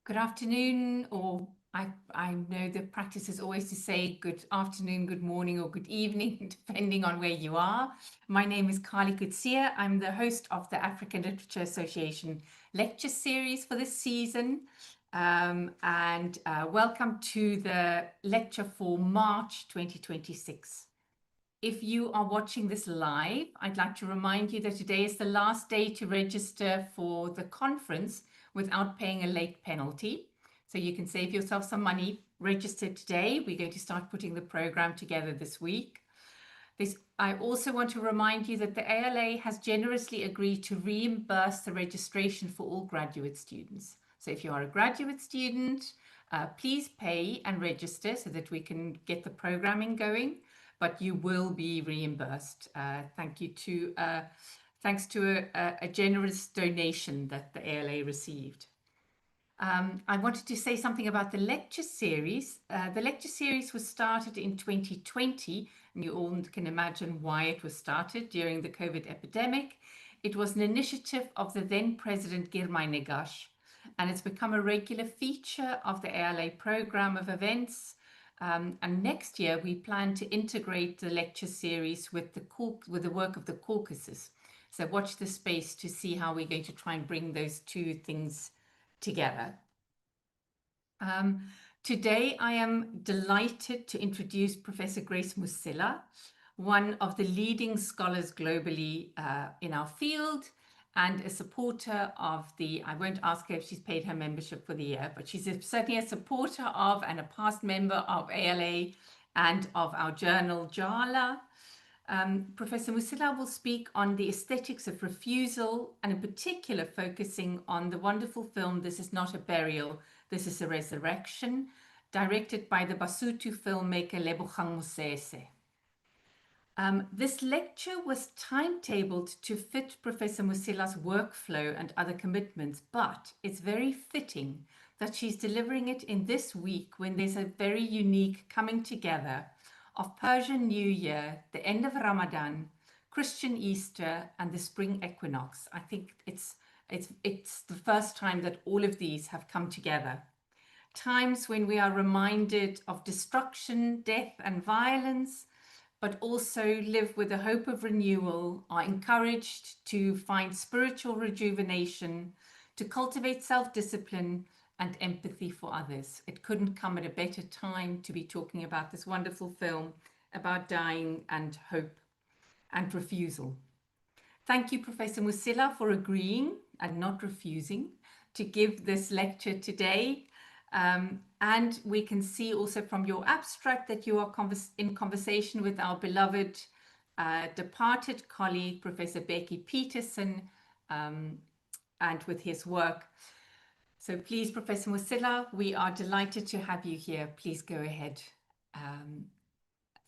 Good afternoon, or I know the practice is always to say good afternoon, good morning, or good evening, depending on where you are. My name is Carli Coetzee. I'm the host of the African Literature Association lecture series for this season. Welcome to the lecture for March 2026. If you are watching this live, I'd like to remind you that today is the last day to register for the conference without paying a late penalty. So you can save yourself some money. Register today. We're going to start putting the program together this week. I also want to remind you that the ALA has generously agreed to reimburse the registration for all graduate students. So if you are a graduate student, please pay and register so that we can get the programming going, but you will be reimbursed. Thanks to a generous donation that the ALA received. I wanted to say something about the lecture series. The lecture series was started in 2020, and you all can imagine why it was started during the COVID epidemic. It was an initiative of the then President Girmay Negash, and it's become a regular feature of the ALA program of events. And next year, we plan to integrate the lecture series with the work of the caucuses. So watch the space to see how we're going to try and bring those two things together. Today, I am delighted to introduce Professor Grace Musila, one of the leading scholars globally in our field and a supporter of I won't ask her if she's paid her membership for the year, but she's certainly a supporter of and a past member of ALA and of our journal, Jala. Professor Musila will speak on the aesthetics of refusal, and in particular focusing on the wonderful film This Is Not a Burial, This Is a Resurrection, directed by the Basotho filmmaker Lebogang Mosese. This lecture was timetabled to fit Professor Musila's workflow and other commitments, but it's very fitting that she's delivering it in this week when there's a very unique coming together of Persian New Year, the end of Ramadan, Christian Easter, and the spring equinox. I think it's the first time that all of these have come together. Times when we are reminded of destruction, death, and violence, but also live with the hope of renewal, are encouraged to find spiritual rejuvenation, to cultivate self-discipline, and empathy for others. It couldn't come at a better time to be talking about this wonderful film about dying and hope and refusal. Thank you, Professor Musila, for agreeing and not refusing to give this lecture today. And we can see also from your abstract that you are in conversation with our beloved departed colleague, Professor Becky Peterson, and with his work. So please, Professor Musila, we are delighted to have you here. Please go ahead.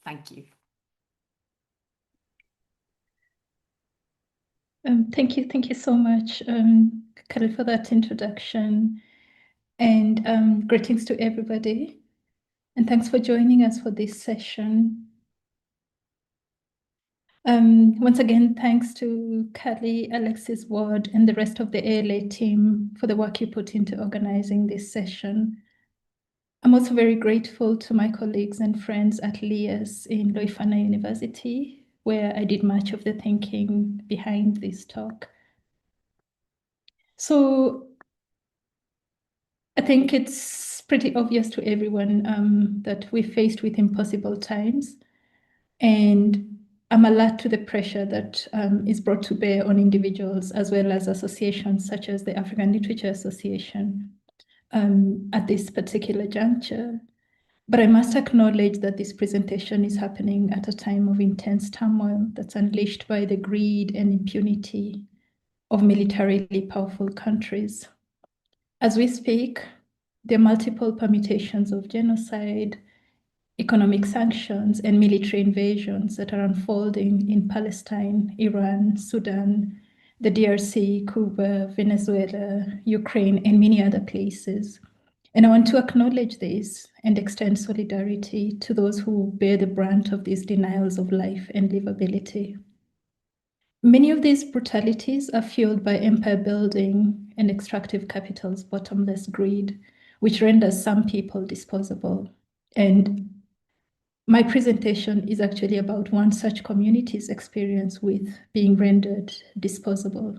Thank you. Thank you so much, Carli, for that introduction. And greetings to everybody. And thanks for joining us for this session. Once again, thanks to Carli, Alexis Ward, and the rest of the ALA team for the work you put into organizing this session. I'm also very grateful to my colleagues and friends at LIAS in Loifana University, where I did much of the thinking behind this talk. So I think it's pretty obvious to everyone that we're faced with impossible times, and I'm alert to the pressure that is brought to bear on individuals as well as associations such as the African Literature Association at this particular juncture. But I must acknowledge that this presentation is happening at a time of intense turmoil that's unleashed by the greed and impunity of militarily powerful countries. As we speak, there are multiple permutations of genocide, economic sanctions, and military invasions that are unfolding in Palestine, Iran, Sudan, the DRC, Cuba, Venezuela, Ukraine, and many other places. And I want to acknowledge this and extend solidarity to those who bear the brunt of these denials of life and livability. Many of these brutalities are fueled by empire building and extractive capital's bottomless greed, which renders some people disposable. And my presentation is actually about one such community's experience with being rendered disposable.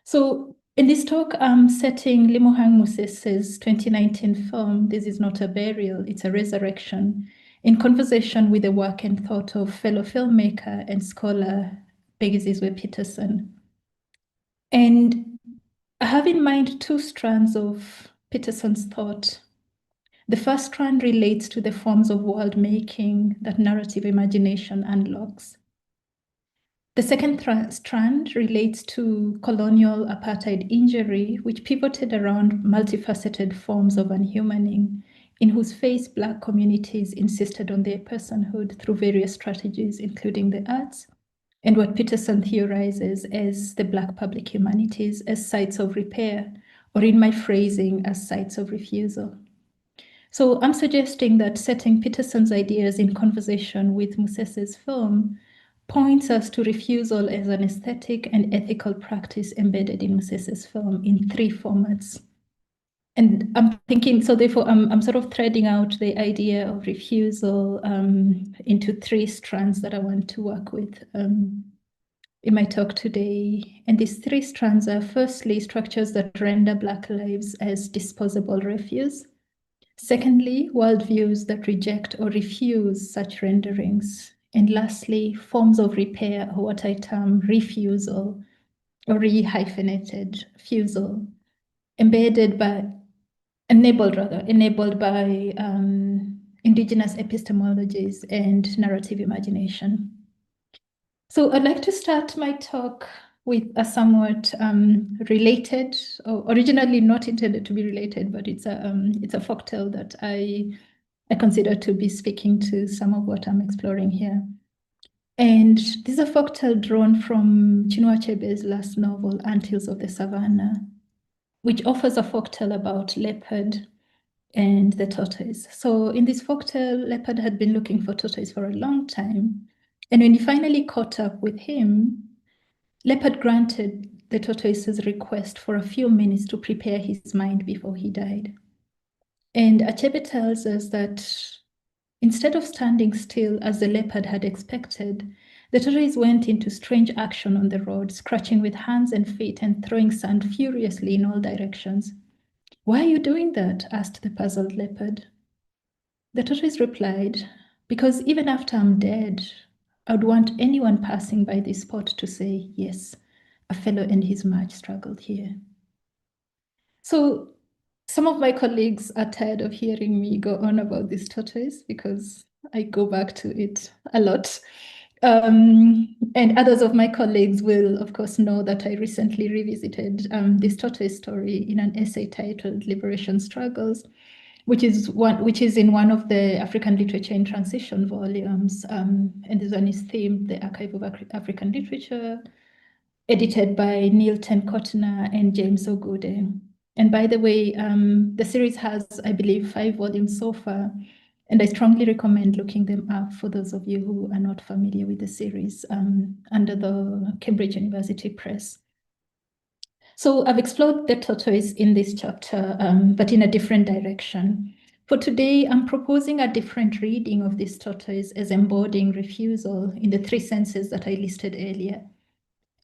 So in this talk, I'm setting Lemohang Mosese's 2019 film, This Is Not a Burial, It's a Resurrection, in conversation with the work and thought of fellow filmmaker and scholar Bekizizwe Peterson. And I have in mind two strands of Peterson's thought. The first strand relates to the forms of world making that narrative imagination unlocks. The second strand relates to colonial apartheid injury, which pivoted around multifaceted forms of unhumaning, in whose face Black communities insisted on their personhood through various strategies, including the arts, and what Peterson theorizes as the Black public humanities as sites of repair, or in my phrasing, as sites of refusal. So I'm suggesting that setting Peterson's ideas in conversation with Mosese's film points us to refusal as an aesthetic and ethical practice embedded in Mosese's film in three formats. And I'm thinking, so therefore, I'm sort of threading out the idea of refusal into three strands that I want to work with in my talk today. And these three strands are firstly, structures that render Black lives as disposable refuse. Secondly, worldviews that reject or refuse such renderings. And lastly, forms of repair, or what I term refusal, or re-hyphenated fusal, enabled by indigenous epistemologies and narrative imagination. So I'd like to start my talk with a somewhat related, or originally not intended to be related, but it's a folktale that I consider to be speaking to some of what I'm exploring here. And this is a folktale drawn from Chinua Achebe's last novel, Antilles of the Savannah, which offers a folktale about leopard and the tortoise. So in this folktale, leopard had been looking for tortoise for a long time. And when he finally caught up with him, leopard granted the tortoise's request for a few minutes to prepare his mind before he died. And Achebe tells us that instead of standing still as the leopard had expected, the tortoise went into strange action on the road, scratching with hands and feet and throwing sand furiously in all directions. "Why are you doing that?" asked the puzzled leopard. The tortoise replied, "Because even after I'm dead, I would want anyone passing by this spot to say, yes, a fellow and his match struggled here." So some of my colleagues are tired of hearing me go on about this tortoise because I go back to it a lot. And others of my colleagues will, of course, know that I recently revisited this tortoise story in an essay titled Liberation Struggles, which is in one of the African Literature in Transition volumes. And this one is themed The Archive of African Literature, edited by Neil Ten-Cotner and James Ogude. And by the way, the series has, I believe, 5 volumes so far, and I strongly recommend looking them up for those of you who are not familiar with the series under the Cambridge University Press. So I've explored the tortoise in this chapter, but in a different direction. For today, I'm proposing a different reading of this tortoise as embodying refusal in the 3 senses that I listed earlier.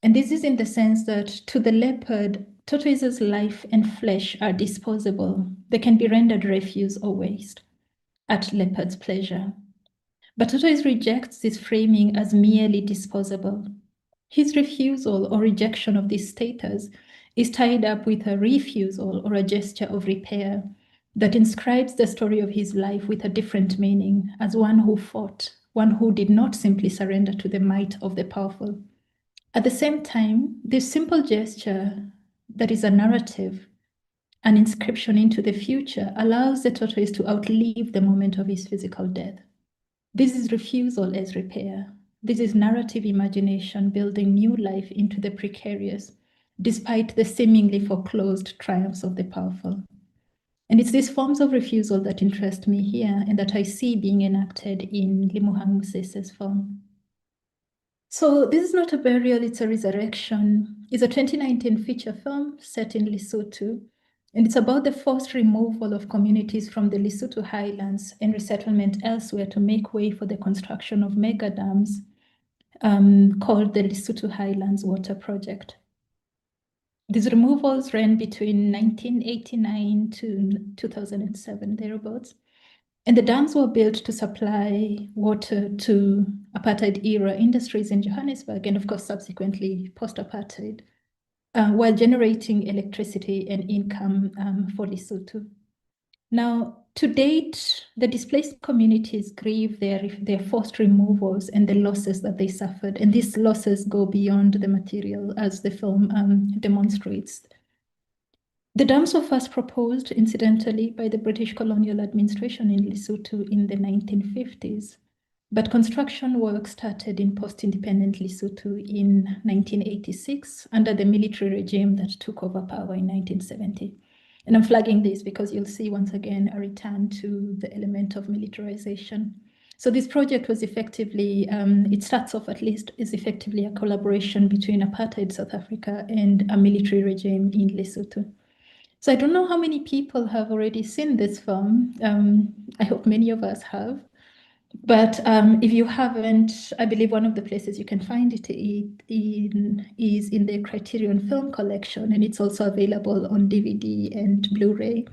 And this is in the sense that to the leopard, tortoise's life and flesh are disposable. They can be rendered refuse or waste at leopard's pleasure. But tortoise rejects this framing as merely disposable. His refusal or rejection of this status is tied up with a refusal or a gesture of repair that inscribes the story of his life with a different meaning, as one who fought, one who did not simply surrender to the might of the powerful. At the same time, this simple gesture that is a narrative, an inscription into the future, allows the tortoise to outlive the moment of his physical death. This is refusal as repair. This is narrative imagination building new life into the precarious, despite the seemingly foreclosed triumphs of the powerful. And it's these forms of refusal that interest me here and that I see being enacted in Lemohang Mosese's film. So this is not a burial, it's a resurrection. It's a 2019 feature film set in Lesotho. And it's about the forced removal of communities from the Lesotho highlands and resettlement elsewhere to make way for the construction of mega dams called the Lesotho Highlands Water Project. These removals ran between 1989 to 2007, thereabouts. And the dams were built to supply water to apartheid era industries in Johannesburg and, of course, subsequently post-apartheid, while generating electricity and income for Lesotho. Now, to date, the displaced communities grieve their forced removals and the losses that they suffered. And these losses go beyond the material, as the film demonstrates. The dams were first proposed, incidentally, by the British colonial administration in Lesotho in the 1950s. But construction work started in post-independent Lesotho in 1986 under the military regime that took over power in 1970. And I'm flagging this because you'll see once again a return to the element of militarization. So this project was effectively, it starts off at least, is effectively a collaboration between apartheid South Africa and a military regime in Lesotho. So I don't know how many people have already seen this film. I hope many of us have. But if you haven't, I believe one of the places you can find it is in the Criterion Film Collection, and it's also available on DVD and Blu-ray.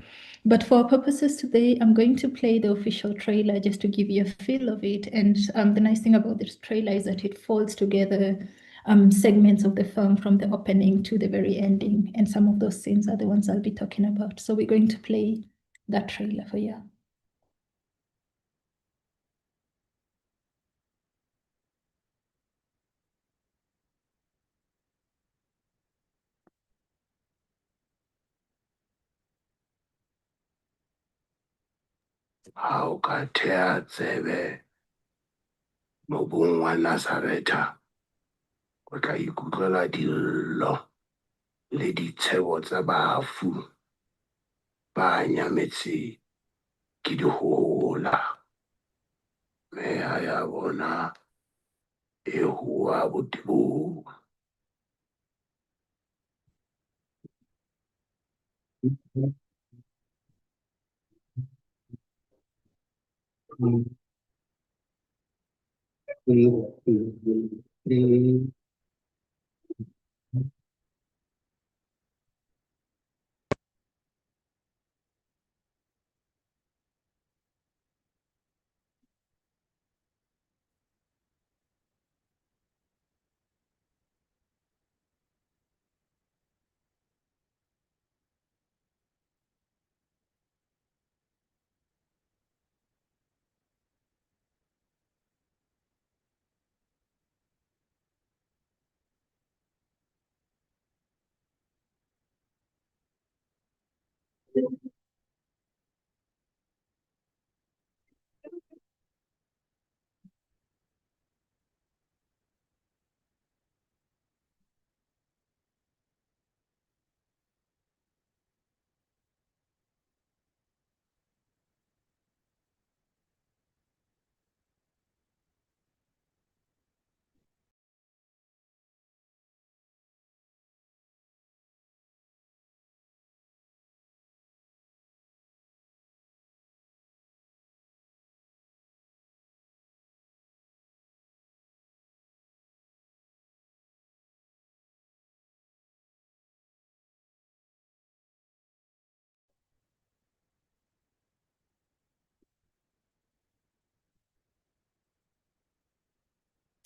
But for our purposes today, I'm going to play the official trailer just to give you a feel of it. And the nice thing about this trailer is that it folds together segments of the film from the opening to the very ending. And some of those scenes are the ones I'll be talking about. So we're going to play that trailer for you. Ha o ka thea tsebe mobung wa Nazareta, o tla ikutlwela dillo le ditshebo tsa bafu ba nyametse ke dihola. Meya ya bona e hua botebong.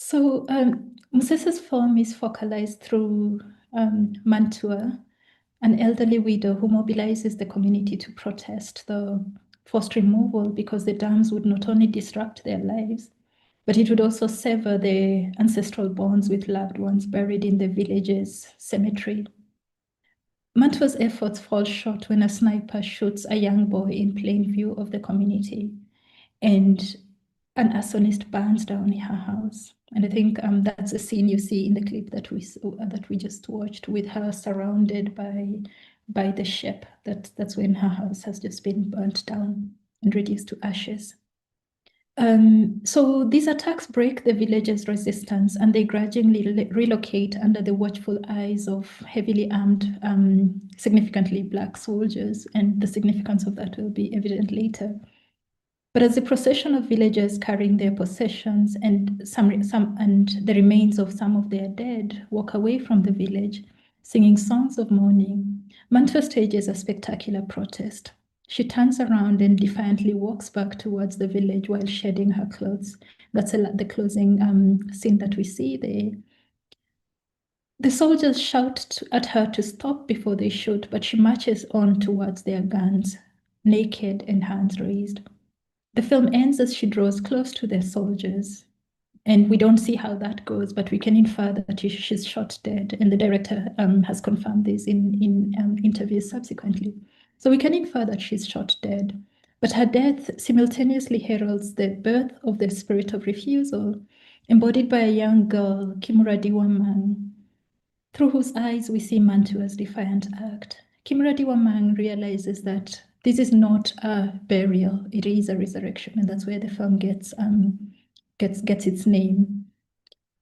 So Mosese's film is focalized through Mantua, an elderly widow who mobilizes the community to protest the forced removal because the dams would not only disrupt their lives, but it would also sever their ancestral bonds with loved ones buried in the village's cemetery. Mantua's efforts fall short when a sniper shoots a young boy in plain view of the community, and an arsonist burns down her house. And I think that's a scene you see in the clip that we just watched, with her surrounded by the ship. That's when her house has just been burnt down and reduced to ashes. So these attacks break the village's resistance and they gradually relocate under the watchful eyes of heavily armed, significantly Black soldiers, and the significance of that will be evident later. But as the procession of villagers carrying their possessions and the remains of some of their dead walk away from the village, singing songs of mourning, Mantua stages a spectacular protest. She turns around and defiantly walks back towards the village while shedding her clothes. That's the closing scene that we see there. The soldiers shout at her to stop before they shoot, but she marches on towards their guns, naked and hands raised. The film ends as she draws close to the soldiers. And we don't see how that goes, but we can infer that she's shot dead. And the director has confirmed this in interviews subsequently. So we can infer that she's shot dead. But her death simultaneously heralds the birth of the spirit of refusal, embodied by a young girl, Kimura Diwamang, through whose eyes we see Mantua's defiant act. Kimura Diwamang realizes that this is not a burial, it is a resurrection, and that's where the film gets its name.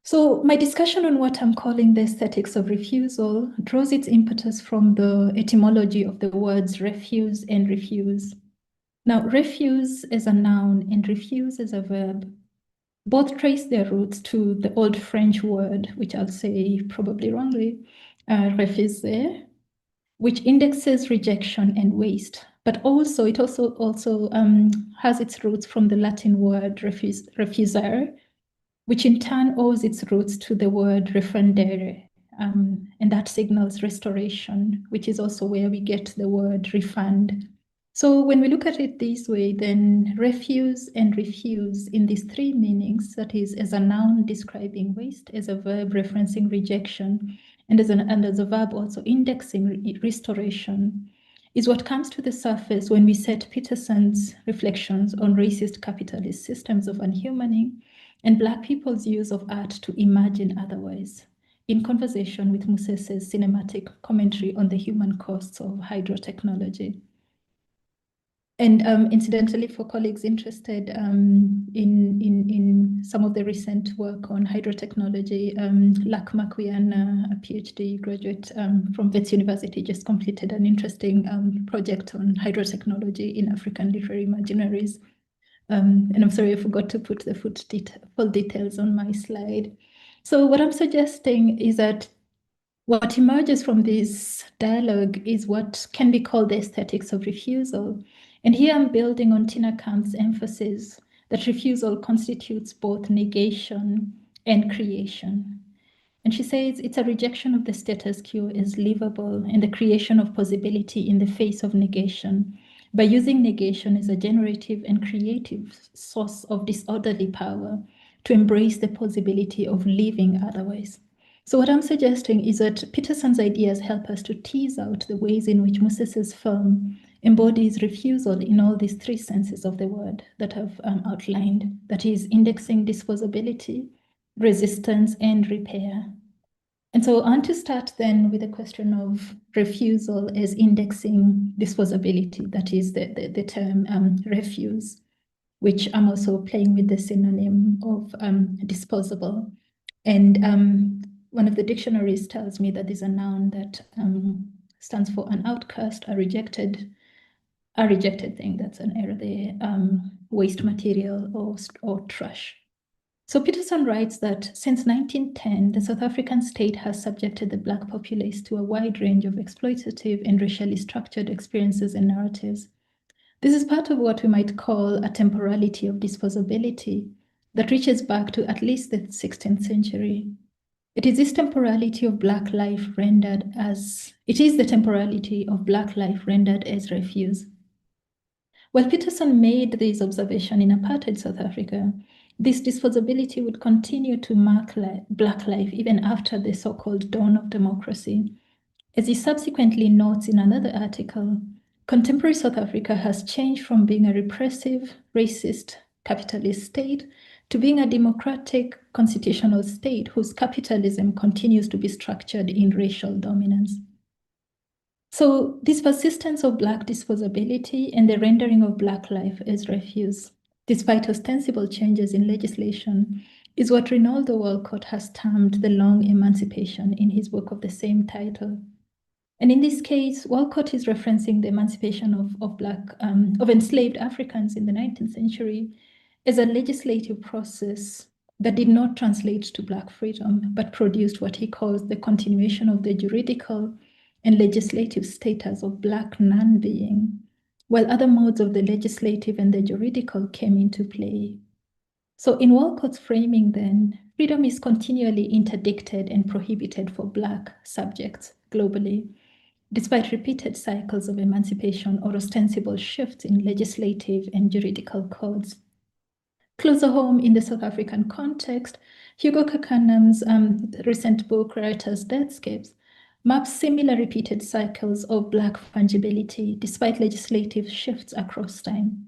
So my discussion on what I'm calling the aesthetics of refusal draws its impetus from the etymology of the words refuse and refuse. Now, refuse as a noun and refuse as a verb both trace their roots to the old French word, which I'll say probably wrongly, refuser, which indexes rejection and waste. But also, it also has its roots from the Latin word refusare, which in turn owes its roots to the word refundere, and that signals restoration, which is also where we get the word refund. So when we look at it this way, then refuse and refuse in these three meanings, that is, as a noun describing waste, as a verb referencing rejection, and as a verb also indexing restoration, is what comes to the surface when we set Peterson's reflections on racist capitalist systems of unhumaning and Black people's use of art to imagine otherwise, in conversation with Musese's cinematic commentary on the human costs of hydrotechnology. And incidentally, for colleagues interested in some of the recent work on hydrotechnology, Lak Makwiana, a PhD graduate from Wits University, just completed an interesting project on hydrotechnology in African literary imaginaries. And I'm sorry, I forgot to put the full details on my slide. So what I'm suggesting is that what emerges from this dialogue is what can be called the aesthetics of refusal. And here I'm building on Tina Kamp's emphasis that refusal constitutes both negation and creation. And she says it's a rejection of the status quo as livable and the creation of possibility in the face of negation, by using negation as a generative and creative source of disorderly power to embrace the possibility of living otherwise. So what I'm suggesting is that Peterson's ideas help us to tease out the ways in which Musese's film embodies refusal in all these three senses of the word that I've outlined, that is, indexing disposability, resistance, and repair. And so I want to start then with the question of refusal as indexing disposability, that is the term refuse, which I'm also playing with the synonym of disposable. And one of the dictionaries tells me that is a noun that stands for an outcast, a rejected thing. That's an error there, waste material or trash. So Peterson writes that since 1910, the South African state has subjected the Black populace to a wide range of exploitative and racially structured experiences and narratives. This is part of what we might call a temporality of disposability that reaches back to at least the 16th century. It is this temporality of Black life rendered as refuse. While Peterson made this observation in apartheid South Africa, this disposability would continue to mark Black life even after the so-called dawn of democracy. As he subsequently notes in another article, contemporary South Africa has changed from being a repressive, racist, capitalist state to being a democratic, constitutional state whose capitalism continues to be structured in racial dominance. So this persistence of Black disposability and the rendering of Black life as refuse despite ostensible changes in legislation, is what Rinaldo Walcott has termed the long emancipation in his book of the same title. And in this case, Walcott is referencing the emancipation of enslaved Africans in the 19th century as a legislative process that did not translate to Black freedom, but produced what he calls the continuation of the juridical and legislative status of Black non-being, while other modes of the legislative and the juridical came into play. So in Walcott's framing then, freedom is continually interdicted and prohibited for Black subjects globally, despite repeated cycles of emancipation or ostensible shifts in legislative and juridical codes. Closer home in the South African context, Hugo Kakanam's recent book, Writer's Deathscapes, maps similar repeated cycles of Black fungibility despite legislative shifts across time.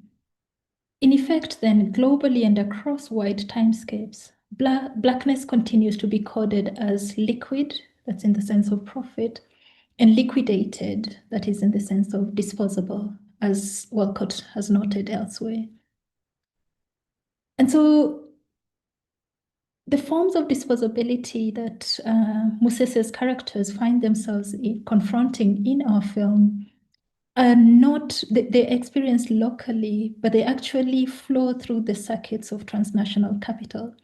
In effect, then, globally and across wide timescapes, Blackness continues to be coded as liquid, that's in the sense of profit, and liquidated, that is in the sense of disposable, as Walcott has noted elsewhere. And so the forms of disposability that Musese's characters find themselves confronting in our film are not, they're experienced locally, but they actually flow through the circuits of transnational capital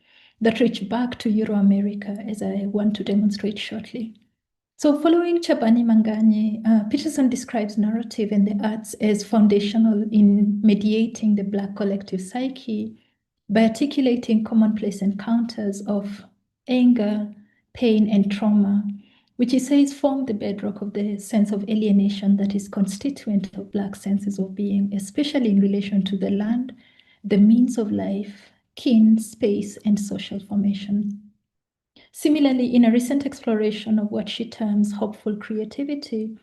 that reach back to Euro-America, as I want to demonstrate shortly. So following Chabani Manganyi, Peterson describes narrative and the arts as foundational in mediating the Black collective psyche by articulating commonplace encounters of anger, pain, and trauma, which he says form the bedrock of the sense of alienation that is constituent of Black senses of being, especially in relation to the land, the means of life, kin, space, and social formation. Similarly, in a recent exploration of what she terms hopeful creativity,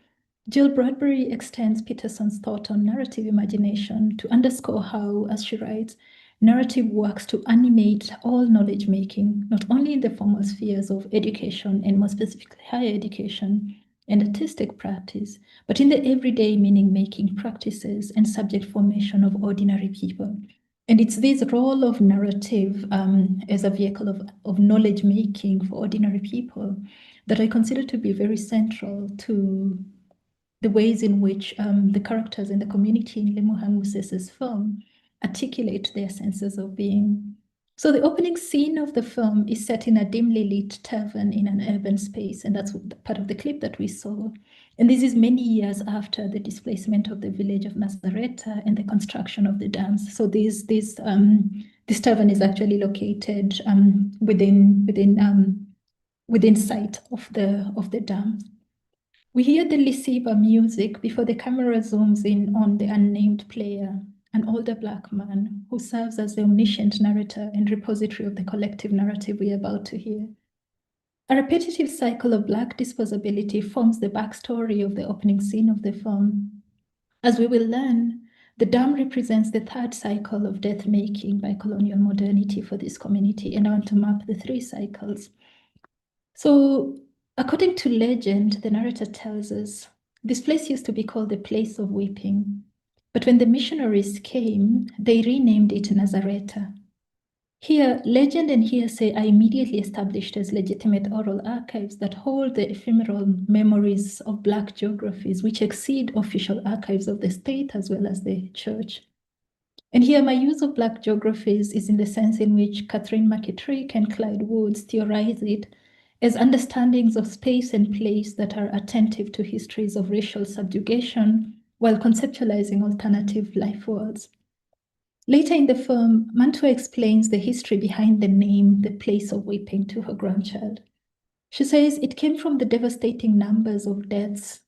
Jill Bradbury extends Peterson's thought on narrative imagination to underscore how, as she writes, narrative works to animate all knowledge making, not only in the formal spheres of education and more specifically higher education and artistic practice, but in the everyday meaning making practices and subject formation of ordinary people. And it's this role of narrative as a vehicle of knowledge making for ordinary people that I consider to be very central to the ways in which the characters in the community in Lemohang Musese's film articulate their senses of being. So the opening scene of the film is set in a dimly lit tavern in an urban space, and that's part of the clip that we saw. And this is many years after the displacement of the village of Nazareta and the construction of the dams. So this tavern is actually located within sight of the dam. We hear the Lisiba music before the camera zooms in on the unnamed player, an older Black man who serves as the omniscient narrator and repository of the collective narrative we are about to hear. A repetitive cycle of Black disposability forms the backstory of the opening scene of the film. As we will learn, the dam represents the third cycle of death making by colonial modernity for this community, and I want to map the three cycles. So, according to legend, the narrator tells us, this place used to be called the place of weeping, but when the missionaries came, they renamed it Nazareta. Here, legend and hearsay are immediately established as legitimate oral archives that hold the ephemeral memories of Black geographies, which exceed official archives of the state as well as the church. And here, my use of Black geographies is in the sense in which Catherine McKittrick and Clyde Woods theorize it as understandings of space and place that are attentive to histories of racial subjugation while conceptualizing alternative life worlds. Later in the film, Mantua explains the history behind the name, the place of weeping, to her grandchild. She says it came from the devastating numbers of deaths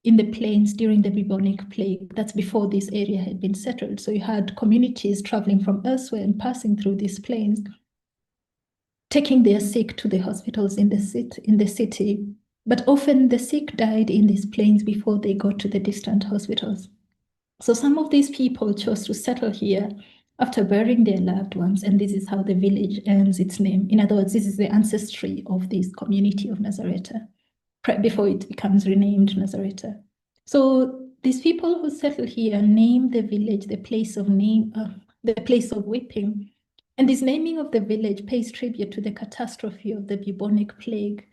in the plains during the bubonic plague. That's before this area had been settled. So you had communities traveling from elsewhere and passing through these plains, taking their sick to the hospitals in the city. But often the sick died in these plains before they got to the distant hospitals. So some of these people chose to settle here after burying their loved ones, and this is how the village earns its name. In other words, this is the ancestry of this community of Nazareta, before it becomes renamed Nazareta. So these people who settle here name the village, the the place of weeping. And this naming of the village pays tribute to the catastrophe of the bubonic plague.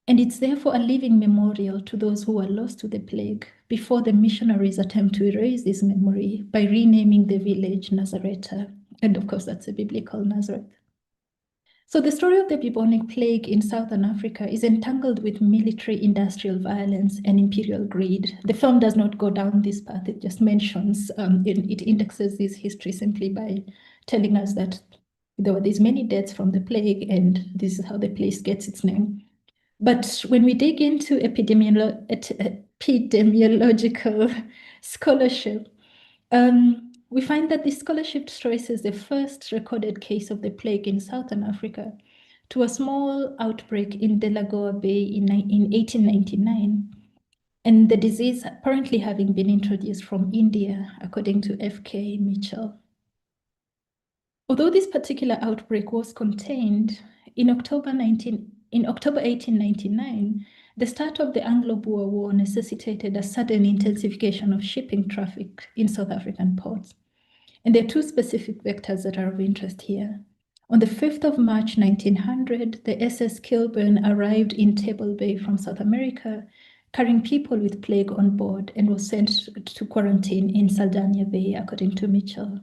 And it's therefore a living memorial to those who were lost to the plague before the missionaries attempt to erase this memory by renaming the village Nazareta. And of course, that's a biblical Nazareth. So the story of the bubonic plague in Southern Africa is entangled with military industrial violence and imperial greed. The film does not go down this path. It just mentions, it indexes this history simply by telling us that there were these many deaths from the plague and this is how the place gets its name. But when we dig into epidemiological scholarship, we find that this scholarship traces the first recorded case of the plague in Southern Africa to a small outbreak in Delagoa Bay in 1899, and the disease apparently having been introduced from India, according to F.K. Mitchell. Although this particular outbreak was contained, in October 1899, the start of the Anglo-Boer War necessitated a sudden intensification of shipping traffic in South African ports. And there are two specific vectors that are of interest here. On the 5th of March 1900, the SS Kilburn arrived in Table Bay from South America, carrying people with plague on board, and was sent to quarantine in Saldanha Bay, according to Mitchell.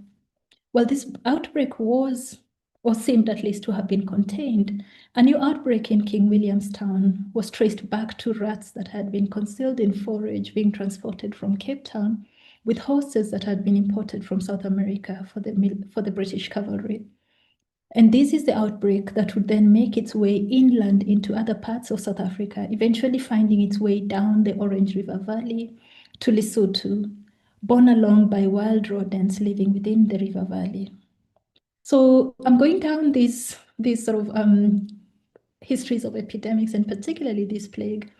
While this outbreak was, or seemed at least to have been contained, a new outbreak in King Williamstown was traced back to rats that had been concealed in forage being transported from Cape Town, with horses that had been imported from South America for the British cavalry. And this is the outbreak that would then make its way inland into other parts of South Africa, eventually finding its way down the Orange River Valley to Lesotho, borne along by wild rodents living within the river valley. So I'm going down these sort of histories of epidemics, and particularly this plague,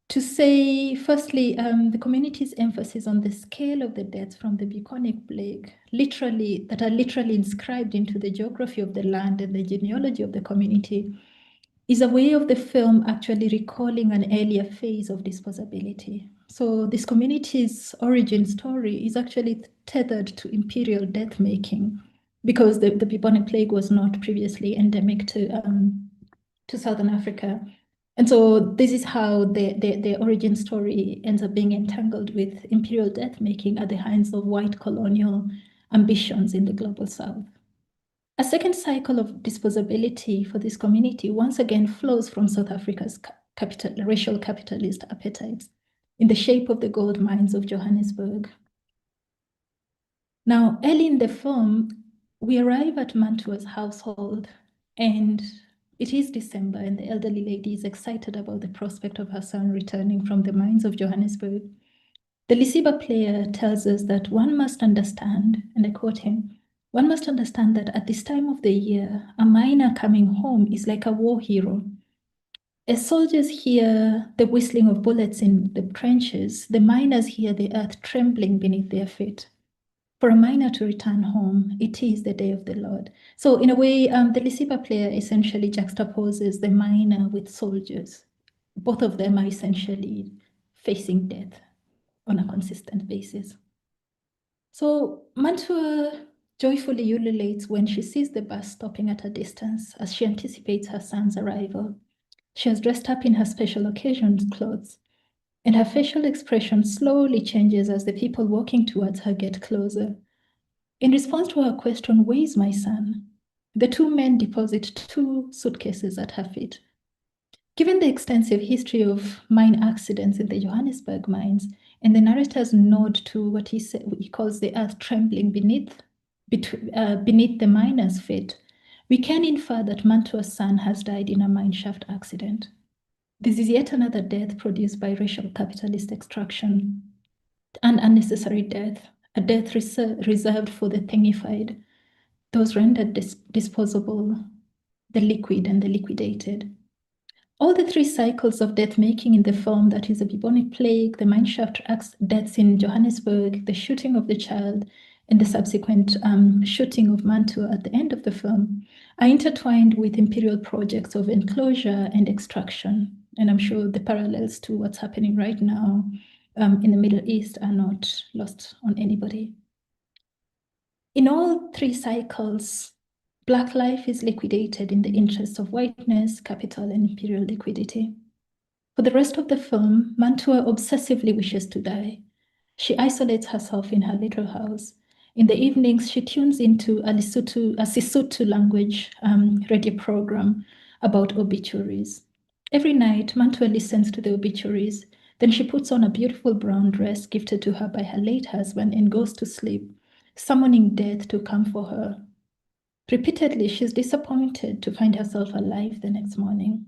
to say, firstly, the community's emphasis on the scale of the deaths from the bubonic plague, that are literally inscribed into the geography of the land and the genealogy of the community, is a way of the film actually recalling an earlier phase of disposability. So this community's origin story is actually tethered to imperial death making, because the bubonic plague was not previously endemic to Southern Africa. And so this is how the origin story ends up being entangled with imperial death making at the hands of white colonial ambitions in the global South. A second cycle of disposability for this community once again flows from South Africa's racial capitalist appetites in the shape of the gold mines of Johannesburg. Now, early in the film, we arrive at Mantua's household, and it is December, and the elderly lady is excited about the prospect of her son returning from the mines of Johannesburg. The Lisiba player tells us that one must understand, and I quote him, "One must understand that at this time of the year, a miner coming home is like a war hero. As soldiers hear the whistling of bullets in the trenches, the miners hear the earth trembling beneath their feet. For a miner to return home, it is the day of the Lord." So in a way, the Lisiba player essentially juxtaposes the miner with soldiers. Both of them are essentially facing death on a consistent basis. So Mantua joyfully ululates when she sees the bus stopping at a distance as she anticipates her son's arrival. She has dressed up in her special occasions clothes, and her facial expression slowly changes as the people walking towards her get closer. In response to her question, "Where is my son?" the two men deposit 2 suitcases at her feet. Given the extensive history of mine accidents in the Johannesburg mines, and the narrator's nod to what he calls the earth trembling beneath the miner's feet, we can infer that Mantua's son has died in a mine shaft accident. This is yet another death produced by racial capitalist extraction, an unnecessary death, a death reserved for the thingified, those rendered disposable, the liquid and the liquidated. All the 3 cycles of death making in the film, that is the bubonic plague, the mineshaft deaths in Johannesburg, the shooting of the child, and the subsequent shooting of Mantua at the end of the film, are intertwined with imperial projects of enclosure and extraction. And I'm sure the parallels to what's happening right now in the Middle East are not lost on anybody. In all three cycles, Black life is liquidated in the interest of whiteness, capital, and imperial liquidity. For the rest of the film, Mantua obsessively wishes to die. She isolates herself in her little house. In the evenings, she tunes into a Sesotho language radio program about obituaries. Every night, Mantua listens to the obituaries. Then she puts on a beautiful brown dress gifted to her by her late husband and goes to sleep, summoning death to come for her. Repeatedly, she's disappointed to find herself alive the next morning.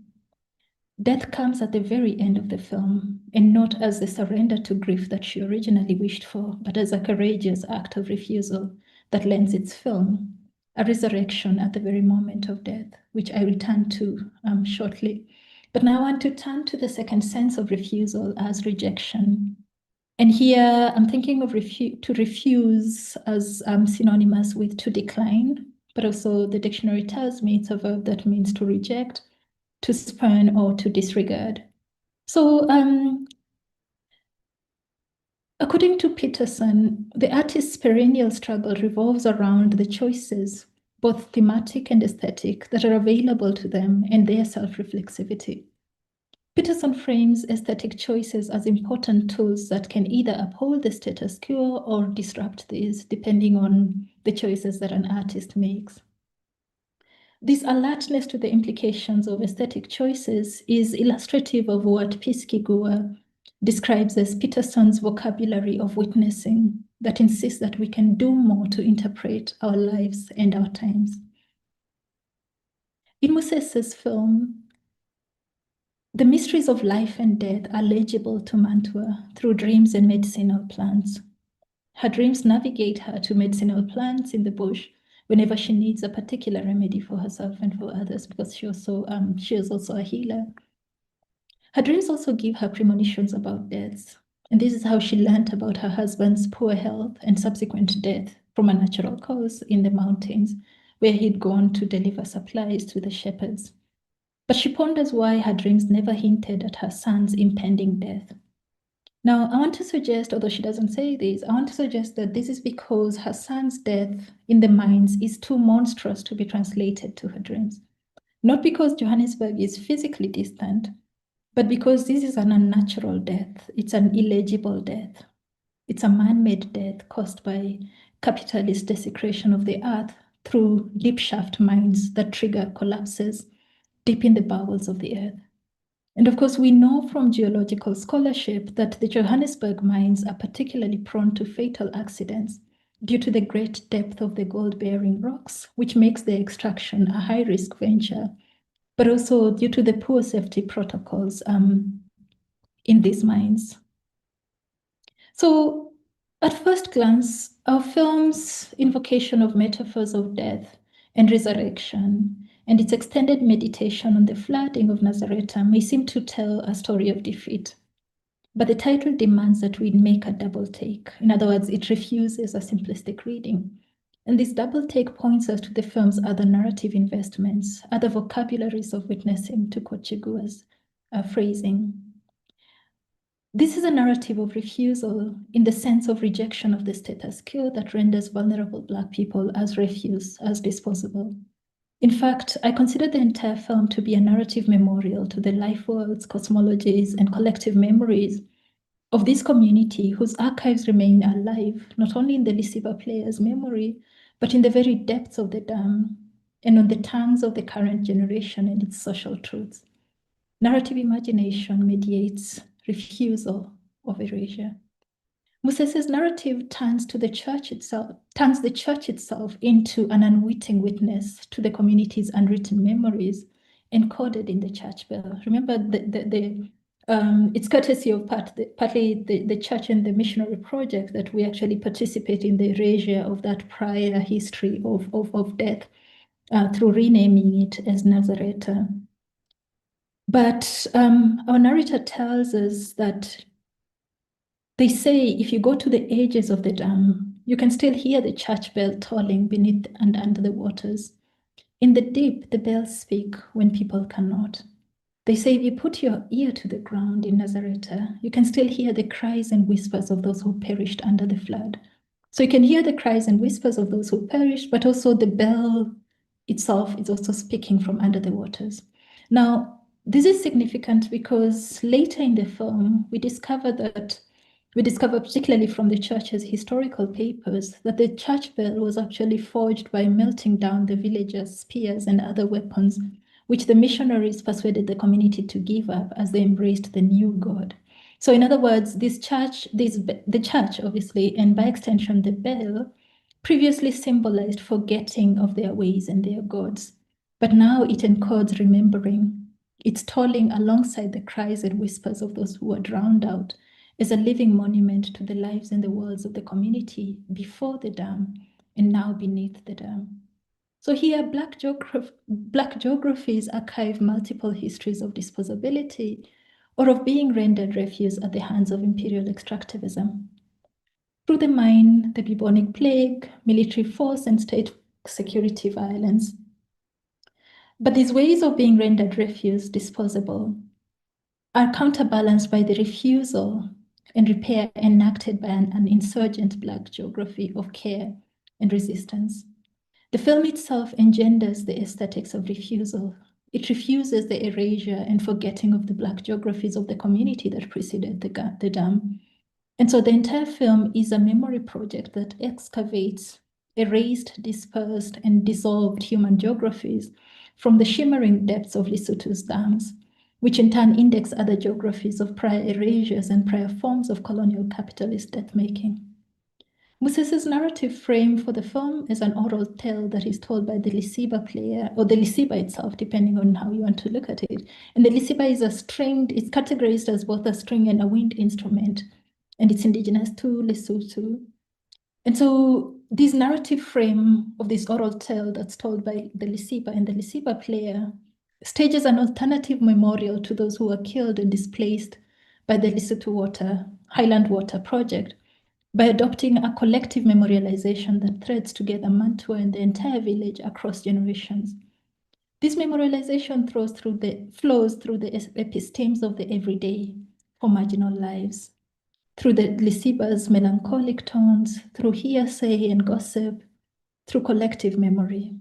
Death comes at the very end of the film, and not as the surrender to grief that she originally wished for, but as a courageous act of refusal that lends its film a resurrection at the very moment of death, which I return to shortly. But now I want to turn to the second sense of refusal as rejection. And here I'm thinking of to refuse as synonymous with to decline, but also the dictionary tells me it's a verb that means to reject, to spurn, or to disregard. So according to Peterson, the artist's perennial struggle revolves around the choices, both thematic and aesthetic, that are available to them and their self-reflexivity. Peterson frames aesthetic choices as important tools that can either uphold the status quo or disrupt these, depending on the choices that an artist makes. This alertness to the implications of aesthetic choices is illustrative of what Piskigua describes as Peterson's vocabulary of witnessing that insists that we can do more to interpret our lives and our times. In Musese's film, the mysteries of life and death are legible to Mantua through dreams and medicinal plants. Her dreams navigate her to medicinal plants in the bush whenever she needs a particular remedy for herself and for others, because she is also a healer. Her dreams also give her premonitions about deaths, and this is how she learned about her husband's poor health and subsequent death from a natural cause in the mountains, where he'd gone to deliver supplies to the shepherds. But she ponders why her dreams never hinted at her son's impending death. Now, I want to suggest, although she doesn't say this, I want to suggest that this is because her son's death in the mines is too monstrous to be translated to her dreams. Not because Johannesburg is physically distant, but because this is an unnatural death. It's an illegible death. It's a man-made death caused by capitalist desecration of the earth through deep shaft mines that trigger collapses deep in the bowels of the earth. And of course, we know from geological scholarship that the Johannesburg mines are particularly prone to fatal accidents due to the great depth of the gold-bearing rocks, which makes their extraction a high-risk venture, but also due to the poor safety protocols in these mines. So at first glance, our film's invocation of metaphors of death and resurrection and its extended meditation on the flooding of Nazareth may seem to tell a story of defeat. But the title demands that we make a double take. In other words, it refuses a simplistic reading. And this double take points us to the film's other narrative investments, other vocabularies of witnessing, to quote Chigua's phrasing. This is a narrative of refusal in the sense of rejection of the status quo that renders vulnerable Black people as refuse, as disposable. In fact, I consider the entire film to be a narrative memorial to the life worlds, cosmologies, and collective memories of this community whose archives remain alive, not only in the Lisiba players' memory, but in the very depths of the dam and on the tongues of the current generation and its social truths. Narrative imagination mediates refusal of erasure. Musese's narrative turns the church itself into an unwitting witness to the community's unwritten memories encoded in the church bell. Remember, it's courtesy of partly the church and the missionary project that we actually participate in the erasure of that prior history of death through renaming it as Nazareth. But our narrator tells us that they say if you go to the edges of the dam, you can still hear the church bell tolling beneath and under the waters. In the deep, the bells speak when people cannot. They say if you put your ear to the ground in Nazareth, you can still hear the cries and whispers of those who perished under the flood. So you can hear the cries and whispers of those who perished, but also the bell itself is also speaking from under the waters. Now, this is significant because later in the film, we discover, particularly from the church's historical papers, that the church bell was actually forged by melting down the villagers' spears and other weapons, which the missionaries persuaded the community to give up as they embraced the new God. So in other words, the church, obviously, and by extension the bell, previously symbolized forgetting of their ways and their gods. But now it encodes remembering. It's tolling alongside the cries and whispers of those who were drowned out as a living monument to the lives and the worlds of the community before the dam and now beneath the dam. So here, Black geographies archive multiple histories of disposability or of being rendered refuse at the hands of imperial extractivism. Through the mine, the bubonic plague, military force, and state security violence. But these ways of being rendered refuse, disposable, are counterbalanced by the refusal and repair enacted by an insurgent Black geography of care and resistance. The film itself engenders the aesthetics of refusal. It refuses the erasure and forgetting of the Black geographies of the community that preceded the dam. And so the entire film is a memory project that excavates erased, dispersed, and dissolved human geographies from the shimmering depths of Lesotho's dams, which in turn index other geographies of prior erasures and prior forms of colonial capitalist death-making. Musesa's narrative frame for the film is an oral tale that is told by the lisiba player, or the lisiba itself, depending on how you want to look at it. And the lisiba is it's categorized as both a string and a wind instrument, and it's indigenous to Lesotho. And so this narrative frame of this oral tale that's told by the lisiba and the lisiba player stages an alternative memorial to those who were killed and displaced by the Lesotho Highland Water Project, by adopting a collective memorialization that threads together Mantua and the entire village across generations. This memorialization flows through the epistemes of the everyday for marginal lives, through the lisiba's melancholic tones, through hearsay and gossip, through collective memory.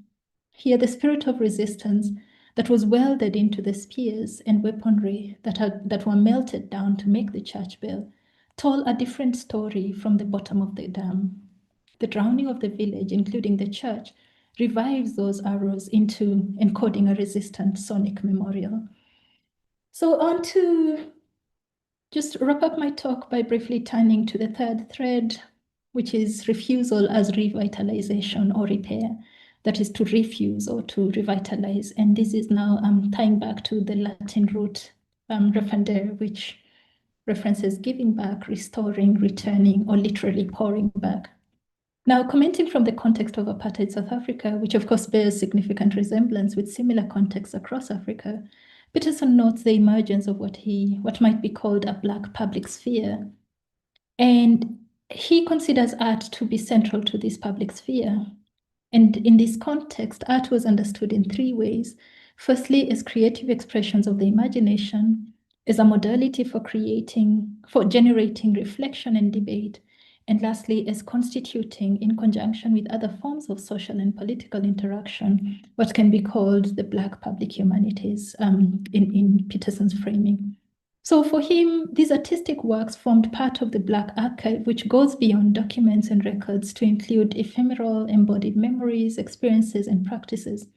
Here, the spirit of resistance that was welded into the spears and weaponry that were melted down to make the church bell told a different story from the bottom of the dam. The drowning of the village, including the church, revives those arrows into encoding a resistant sonic memorial. So on to just wrap up my talk by briefly turning to the third thread, which is refusal as revitalization or repair. That is to refuse or to revitalize. And this is now tying back to the Latin root refundere, which references giving back, restoring, returning, or literally pouring back. Now, commenting from the context of apartheid South Africa, which of course bears significant resemblance with similar contexts across Africa, Peterson notes the emergence of what might be called a Black public sphere. And he considers art to be central to this public sphere. And in this context, art was understood in three ways. Firstly, as creative expressions of the imagination, as a modality for generating reflection and debate, and lastly, as constituting, in conjunction with other forms of social and political interaction, what can be called the Black public humanities in Peterson's framing. So for him, these artistic works formed part of the Black archive, which goes beyond documents and records to include ephemeral embodied memories, experiences, and practices.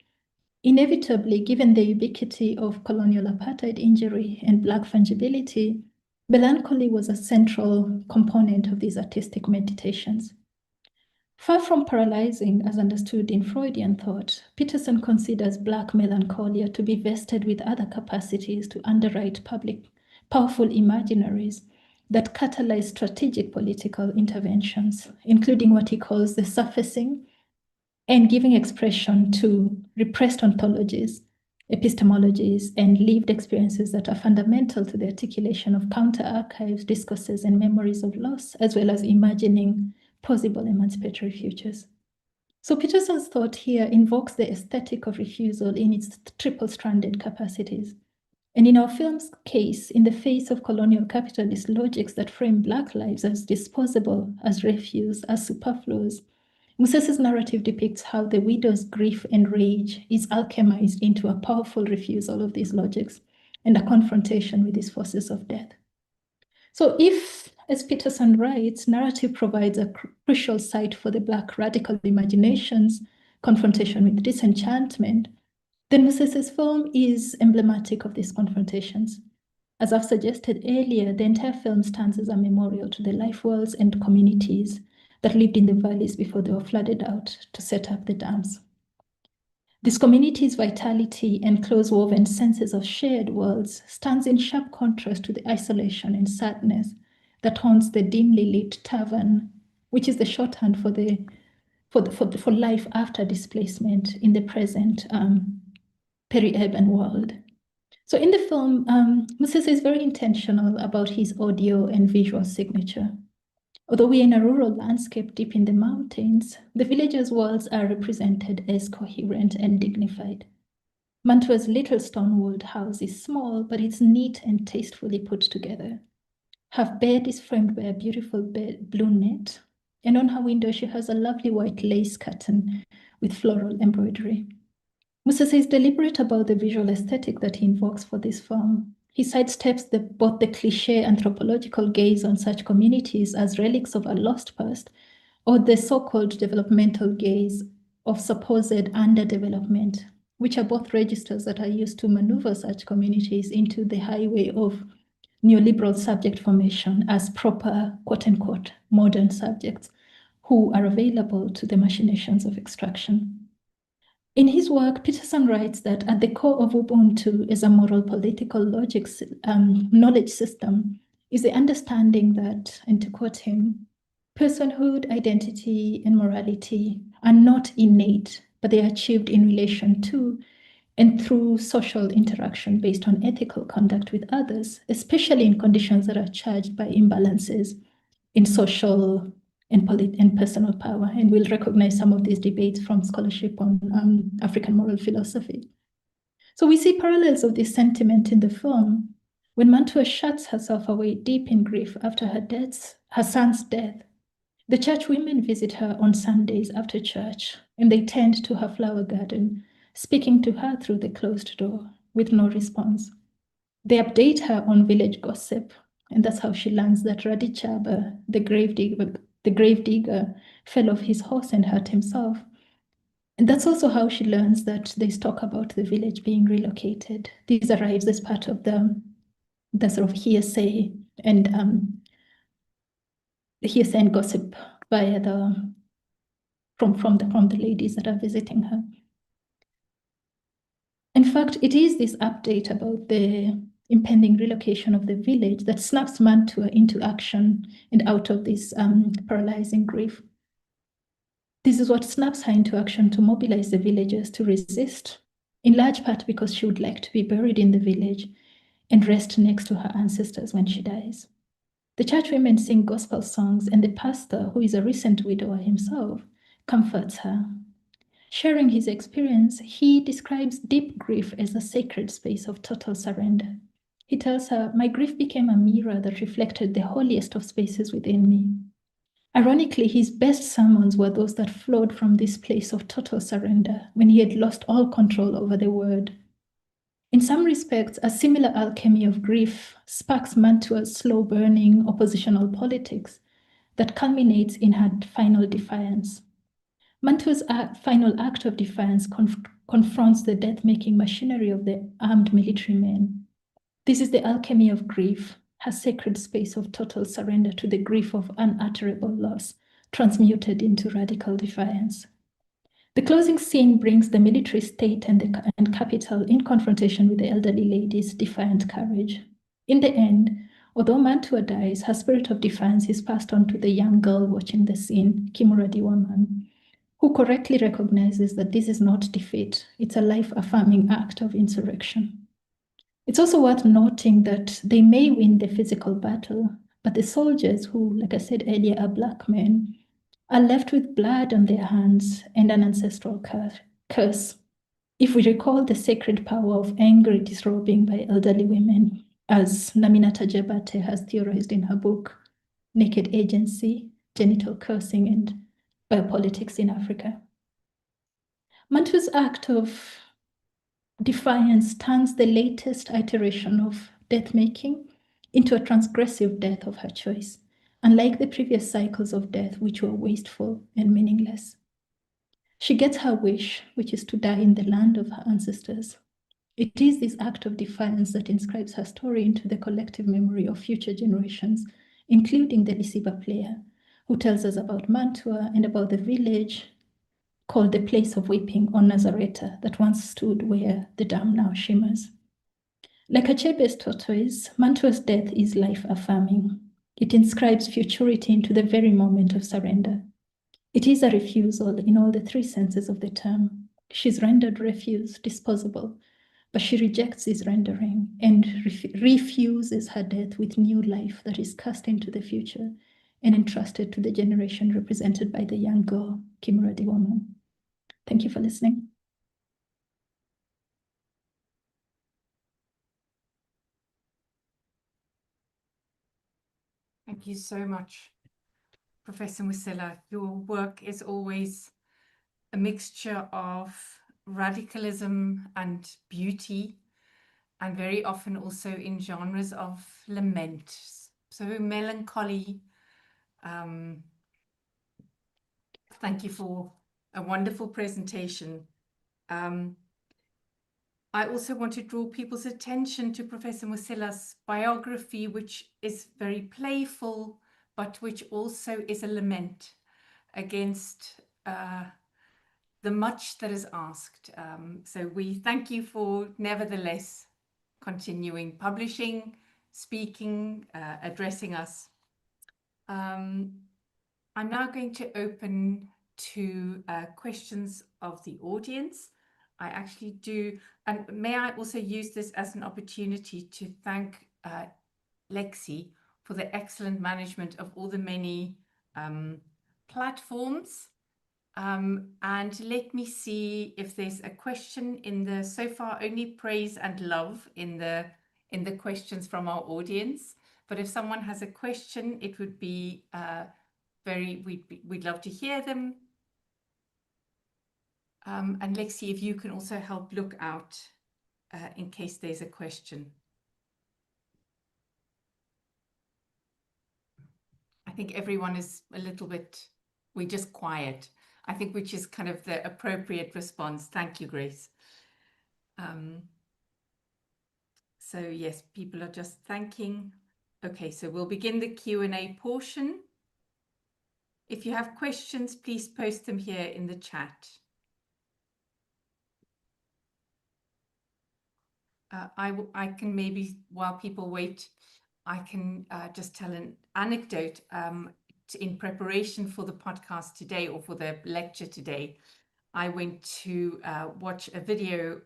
Inevitably, given the ubiquity of colonial apartheid injury and Black fungibility, melancholy was a central component of these artistic meditations. Far from paralyzing, as understood in Freudian thought, Peterson considers Black melancholia to be vested with other capacities to underwrite powerful imaginaries that catalyze strategic political interventions, including what he calls the surfacing and giving expression to repressed ontologies, epistemologies, and lived experiences that are fundamental to the articulation of counter-archives, discourses, and memories of loss, as well as imagining possible emancipatory futures. So Peterson's thought here invokes the aesthetic of refusal in its triple-stranded capacities. And in our film's case, in the face of colonial capitalist logics that frame Black lives as disposable, as refuse, as superfluous, Musese's narrative depicts how the widow's grief and rage is alchemized into a powerful refusal of these logics and a confrontation with these forces of death. So if, as Peterson writes, narrative provides a crucial site for the Black radical imagination's confrontation with disenchantment, then Musese's film is emblematic of these confrontations. As I've suggested earlier, the entire film stands as a memorial to the life worlds and communities that lived in the valleys before they were flooded out to set up the dams. This community's vitality and close-woven senses of shared worlds stands in sharp contrast to the isolation and sadness that haunts the dimly lit tavern, which is the shorthand for life after displacement in the present peri-urban world. So in the film, Musese is very intentional about his audio and visual signature. Although we're in a rural landscape deep in the mountains, the villagers' worlds are represented as coherent and dignified. Mantua's little stone-walled house is small, but it's neat and tastefully put together. Her bed is framed by a beautiful blue net, and on her window she has a lovely white lace curtain with floral embroidery. Musese is deliberate about the visual aesthetic that he invokes for this film. He sidesteps both the cliché anthropological gaze on such communities as relics of a lost past, or the so-called developmental gaze of supposed underdevelopment, which are both registers that are used to maneuver such communities into the highway of neoliberal subject formation as proper, quote-unquote, modern subjects who are available to the machinations of extraction. In his work, Peterson writes that at the core of Ubuntu is a moral political knowledge system, is the understanding that, and to quote him, personhood, identity, and morality are not innate, but they are achieved in relation to and through social interaction based on ethical conduct with others, especially in conditions that are charged by imbalances in social and personal power. And we'll recognize some of these debates from scholarship on African moral philosophy. So we see parallels of this sentiment in the film when Mantua shuts herself away deep in grief after her son's death. The church women visit her on Sundays after church, and they tend to her flower garden, speaking to her through the closed door with no response. They update her on village gossip, and that's how she learns that Radichaba, the grave digger, fell off his horse and hurt himself. And that's also how she learns that there's talk about the village being relocated. This arrives as part of the sort of hearsay and gossip via from the ladies that are visiting her. In fact, it is this update about the impending relocation of the village that snaps Mantua into action and out of this paralyzing grief. This is what snaps her into action to mobilize the villagers to resist, in large part because she would like to be buried in the village and rest next to her ancestors when she dies. The church women sing gospel songs, and the pastor, who is a recent widower himself, comforts her. Sharing his experience, he describes deep grief as a sacred space of total surrender. He tells her, "My grief became a mirror that reflected the holiest of spaces within me." Ironically, his best sermons were those that flowed from this place of total surrender when he had lost all control over the word. In some respects, a similar alchemy of grief sparks Mantua's slow-burning oppositional politics that culminates in her final defiance. Mantua's final act of defiance confronts the death-making machinery of the armed military men. This is the alchemy of grief, her sacred space of total surrender to the grief of unutterable loss, transmuted into radical defiance. The closing scene brings the military state and capital in confrontation with the elderly lady's defiant courage. In the end, although Mantua dies, her spirit of defiance is passed on to the young girl watching the scene, Kimura Diwaman, who correctly recognizes that this is not defeat, it's a life-affirming act of insurrection. It's also worth noting that they may win the physical battle, but the soldiers, who, like I said earlier, are Black men, are left with blood on their hands and an ancestral curse. If we recall the sacred power of angry disrobing by elderly women, as Naminata Jebate has theorized in her book, Naked Agency, Genital Cursing, and Biopolitics in Africa. Mantu's act of defiance turns the latest iteration of death-making into a transgressive death of her choice, unlike the previous cycles of death, which were wasteful and meaningless. She gets her wish, which is to die in the land of her ancestors. It is this act of defiance that inscribes her story into the collective memory of future generations, including the Lisiba player, who tells us about Mantua and about the village called the Place of Weeping on Nazareta that once stood where the dam now shimmers. Like Achebe's tortoise, Mantua's death is life-affirming. It inscribes futurity into the very moment of surrender. It is a refusal in all the three senses of the term. She's rendered refuse, disposable, but she rejects this rendering and refuses her death with new life that is cast into the future and entrusted to the generation represented by the young girl, Kimura Diwaman. Thank you for listening. Thank you so much, Professor Musila. Your work is always a mixture of radicalism and beauty, and very often also in genres of lament. So melancholy. Thank you for a wonderful presentation. I also want to draw people's attention to Professor Musila's biography, which is very playful, but which also is a lament against the much that is asked. So we thank you for nevertheless continuing publishing, speaking, addressing us. I'm now going to open to questions of the audience. I actually do, and may I also use this as an opportunity to thank Lexi for the excellent management of all the many platforms. And let me see if there's a question in the, so far only praise and love in the questions from our audience. But if someone has a question, it would be we'd love to hear them. And Lexi, if you can also help look out in case there's a question. I think everyone is a little bit, we're just quiet, I think, which is kind of the appropriate response. Thank you, Grace. So yes, people are just thanking. Okay, so we'll begin the Q&A portion. If you have questions, please post them here in the chat. I can maybe, while people wait, I can just tell an anecdote. In preparation for the podcast today, or for the lecture today, I went to watch a video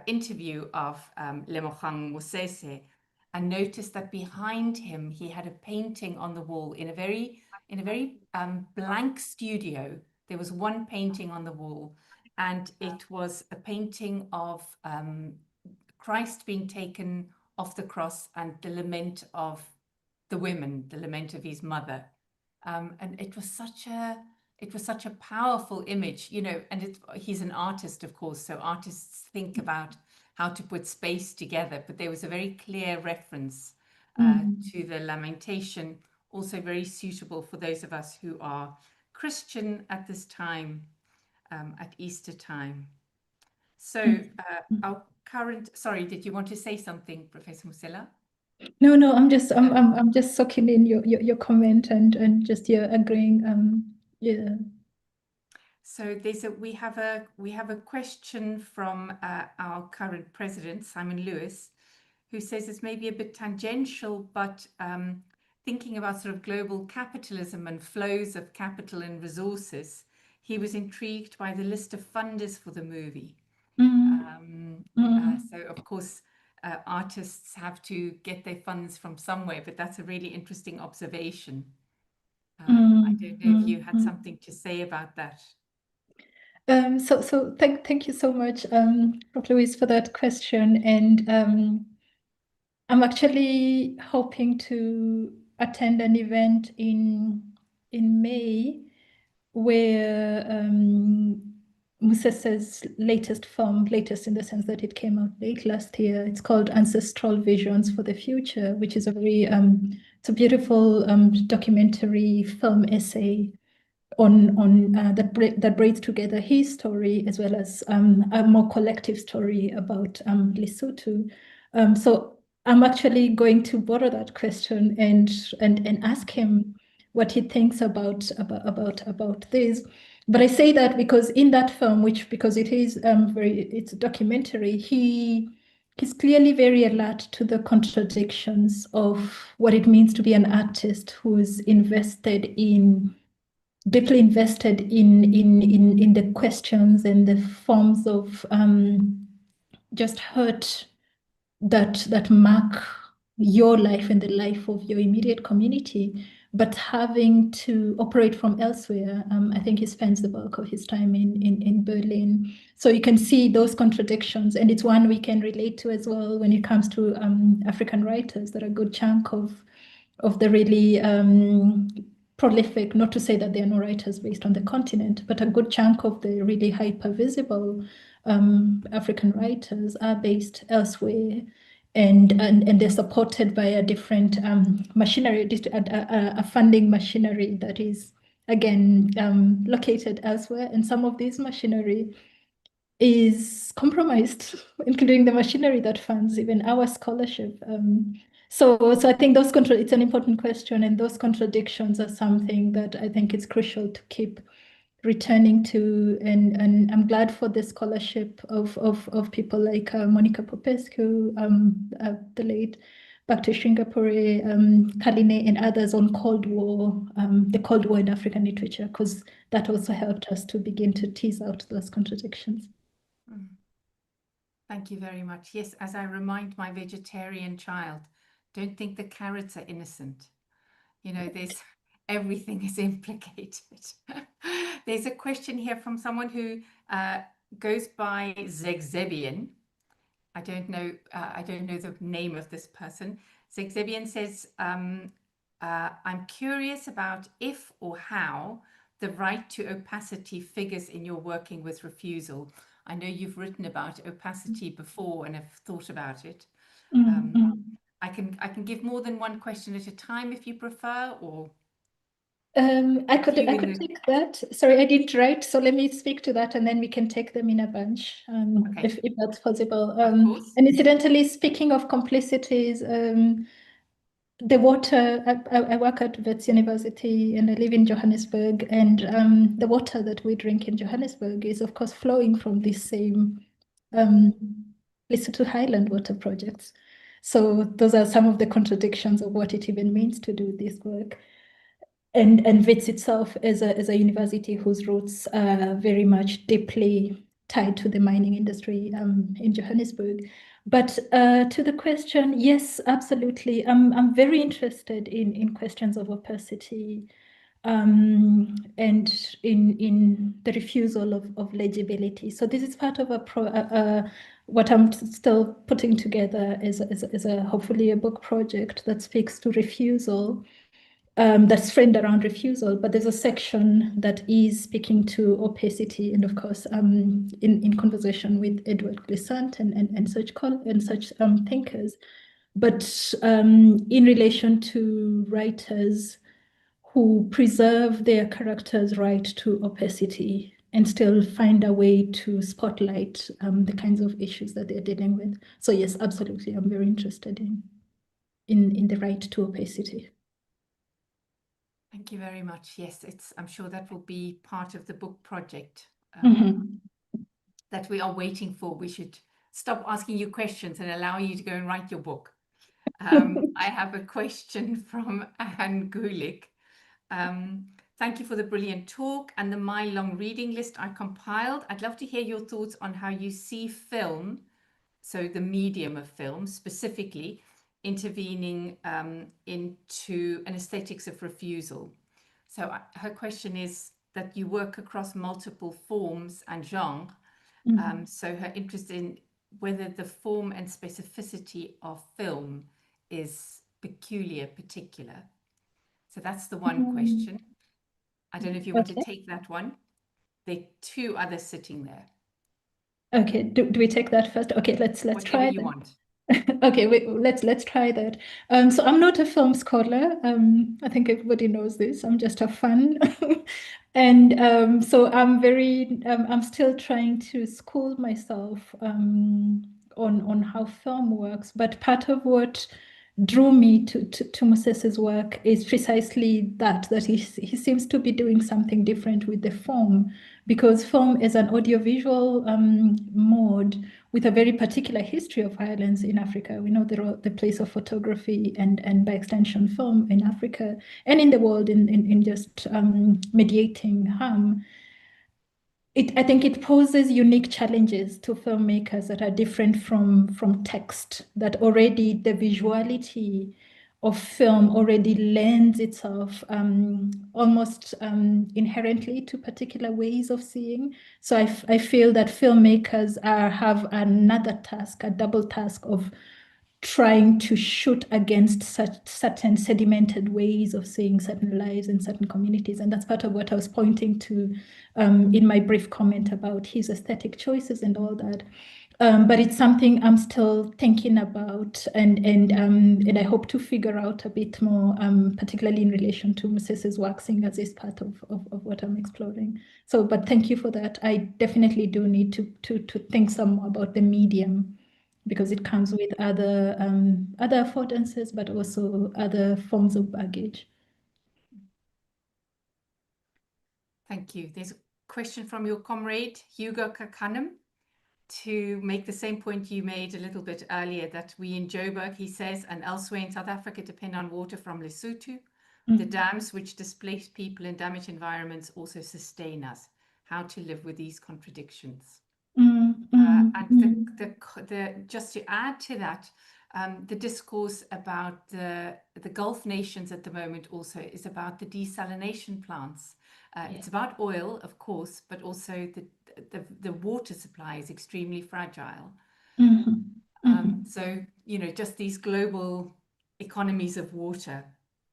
interview of Lemogang Mosese, and noticed that behind him he had a painting on the wall in a very blank studio. There was one painting on the wall, and it was a painting of Christ being taken off the cross and the lament of the women, the lament of his mother. And it was such a powerful image, you know, and he's an artist, of course, so artists think about how to put space together, but there was a very clear reference to the lamentation, also very suitable for those of us who are Christian at this time, at Easter time. So our current, sorry, did you want to say something, Professor Musila? No, I'm just soaking in your comment and just agreeing. Yeah. So we have a question from our current president, Simon Lewis, who says it's maybe a bit tangential, but thinking about sort of global capitalism and flows of capital and resources, he was intrigued by the list of funders for the movie. So of course, artists have to get their funds from somewhere, but that's a really interesting observation. I don't know if you had something to say about that. Thank you so much, Prof. Louise, for that question. And I'm actually hoping to attend an event in May where Musesa's latest film, latest in the sense that it came out late last year, it's called Ancestral Visions for the Future, which is a very it's a beautiful documentary film essay on that brings together his story as well as a more collective story about Lesotho. So I'm actually going to borrow that question and ask him what he thinks about this. But I say that because in that film, which because it is it's a documentary, he's clearly very alert to the contradictions of what it means to be an artist who's deeply invested in the questions and the forms of just hurt that mark your life and the life of your immediate community, but having to operate from elsewhere. I think he spends the bulk of his time in Berlin. So you can see those contradictions, and it's one we can relate to as well when it comes to African writers. That are a good chunk of the really prolific, not to say that there are no writers based on the continent, but a good chunk of the really hyper visible African writers are based elsewhere. And they're supported by a different machinery, a funding machinery that is, again, located elsewhere. And some of this machinery is compromised, including the machinery that funds even our scholarship. So I think it's an important question, and those contradictions are something that I think it's crucial to keep returning to. And I'm glad for the scholarship of people like Monica Popescu, the late back to Singapore, Carli and others on Cold War, the Cold War in African literature, because that also helped us to begin to tease out those contradictions. Thank you very much. Yes, as I remind my vegetarian child, don't think the carrots are innocent. You know, everything is implicated. There's a question here from someone who goes by Zegzebian. I don't know the name of this person. Zegzebian says, I'm curious about if or how the right to opacity figures in your working with refusal. I know you've written about opacity before and have thought about it. I can give more than one question at a time if you prefer, or I could take that. Sorry, I didn't write, so let me speak to that, and then we can take them in a bunch, okay. if that's possible. Of course. And incidentally, speaking of complicities, the water. I work at Wits University and I live in Johannesburg, and the water that we drink in Johannesburg is, of course, flowing from this same Lesotho Highland water projects. So those are some of the contradictions of what it even means to do this work. And Wits itself as a university whose roots are very much deeply tied to the mining industry in Johannesburg. But to the question, yes, absolutely. I'm very interested in questions of opacity and in the refusal of legibility. So this is part of what I'm still putting together as a hopefully a book project that speaks to refusal. That's framed around refusal, but there's a section that is speaking to opacity, and of course, in conversation with Edward Glissant and such thinkers, but in relation to writers who preserve their characters' right to opacity and still find a way to spotlight the kinds of issues that they're dealing with. So yes, absolutely, I'm very interested in the right to opacity. Thank you very much. Yes, I'm sure that will be part of the book project that we are waiting for. We should stop asking you questions and allow you to go and write your book. I have a question from Anne Gulick. Thank you for the brilliant talk and the mile-long reading list I compiled. I'd love to hear your thoughts on how you see film, so the medium of film specifically, intervening into an aesthetics of refusal. So her question is, that you work across multiple forms and genre. So her interest in whether the form and specificity of film is particular. So that's the one question. I don't know if you want to take that one. There are two others sitting there. Okay, do we take that first? Okay, let's Whatever try you that. want. Okay, wait, let's try that. So I'm not a film scholar. I think everybody knows this. I'm just a fan. And so I'm still trying to school myself on how film works. But part of what drew me to Mosese's work is precisely that he seems to be doing something different with the form, because film is an audiovisual mode with a very particular history of violence in Africa. We know the place of photography and by extension film in Africa and in the world in just mediating harm. I think it poses unique challenges to filmmakers that are different from text, that already the visuality of film already lends itself almost inherently to particular ways of seeing. So I feel that filmmakers have another task, a double task of trying to shoot against such certain sedimented ways of seeing certain lives in certain communities. And that's part of what I was pointing to in my brief comment about his aesthetic choices and all that. But it's something I'm still thinking about, and I hope to figure out a bit more, particularly in relation to Mosese's waxing as is part of what I'm exploring. So, but thank you for that. I definitely do need to think some more about the medium, because it comes with other affordances, but also other forms of baggage. Thank you. There's a question from your comrade, Hugo Kakanam, to make the same point you made a little bit earlier, that we in Joburg, he says, and elsewhere in South Africa depend on water from Lesotho. The dams which displace people in damaged environments also sustain us. How to live with these contradictions? And just to add to that, the discourse about the Gulf nations at the moment also is about the desalination plants. It's about oil, of course, but also the water supply is extremely fragile. So, just these global economies of water.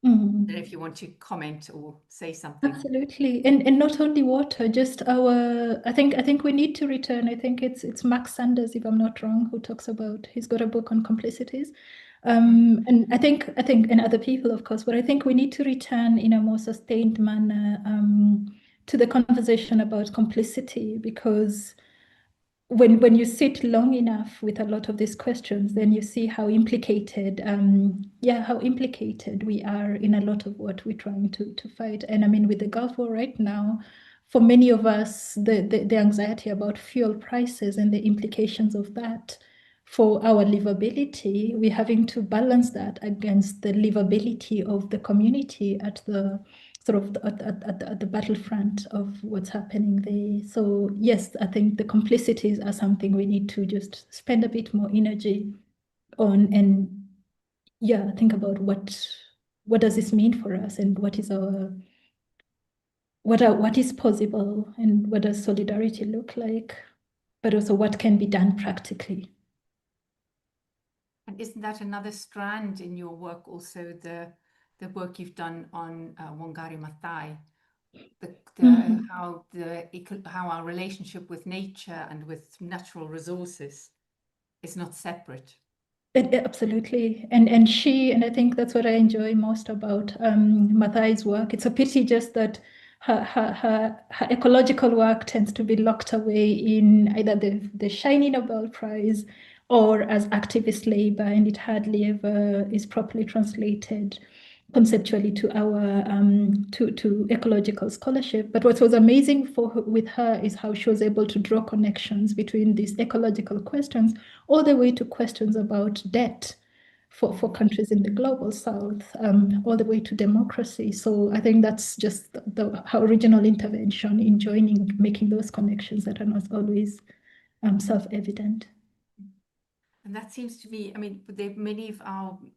I don't know if you want to comment or say something. Absolutely, and not only water, just I think we need to return. I think it's Max Sanders, if I'm not wrong, who talks about, he's got a book on complicities, and I think and other people, of course, but I think we need to return in a more sustained manner to the conversation about complicity, because when you sit long enough with a lot of these questions, then you see how implicated we are in a lot of what we're trying to fight. And I mean, with the Gulf War right now, for many of us, the anxiety about fuel prices and the implications of that for our livability, we're having to balance that against the livability of the community at the sort of at the battlefront of what's happening there. So yes, I think the complicities are something we need to just spend a bit more energy on, and think about what does this mean for us, and what is what is possible, and what does solidarity look like, but also what can be done practically. And isn't that another strand in your work also, the work you've done on Wangari Maathai, how our relationship with nature and with natural resources is not separate? Absolutely, and I think that's what I enjoy most about Maathai's work. It's a pity just that her ecological work tends to be locked away in either the shiny Nobel Prize or as activist labor, and it hardly ever is properly translated conceptually to our to ecological scholarship. But what was amazing with her is how she was able to draw connections between these ecological questions all the way to questions about debt for countries in the global south, all the way to democracy. So I think that's just her original intervention in making those connections that are not always self-evident. And that seems to be, I mean, many of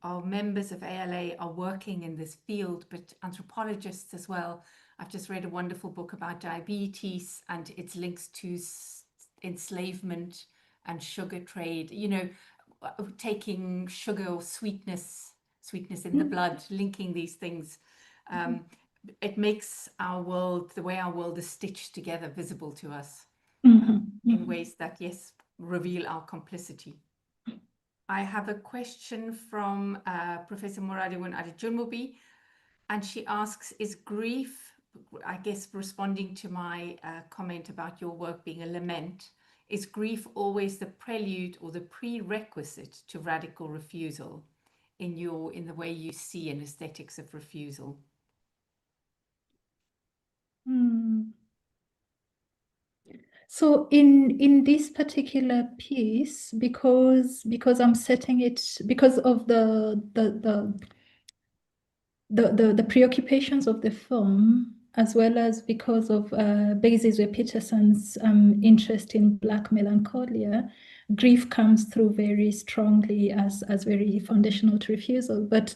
our members of ALA are working in this field, but anthropologists as well. I've just read a wonderful book about diabetes and its links to enslavement and sugar trade, you know, taking sugar or sweetness in the blood, linking these things. It makes our world, the way our world is stitched together, visible to us in ways that, yes, reveal our complicity. I have a question from Professor Moradiwun Adejunmobi, and she asks, is grief, I guess responding to my comment about your work being a lament, is grief always the prelude or the prerequisite to radical refusal in the way you see an aesthetics of refusal? So in this particular piece, because I'm setting it because of the preoccupations of the film, as well as because of Bezizwe Peterson's interest in Black melancholia, grief comes through very strongly as very foundational to refusal. But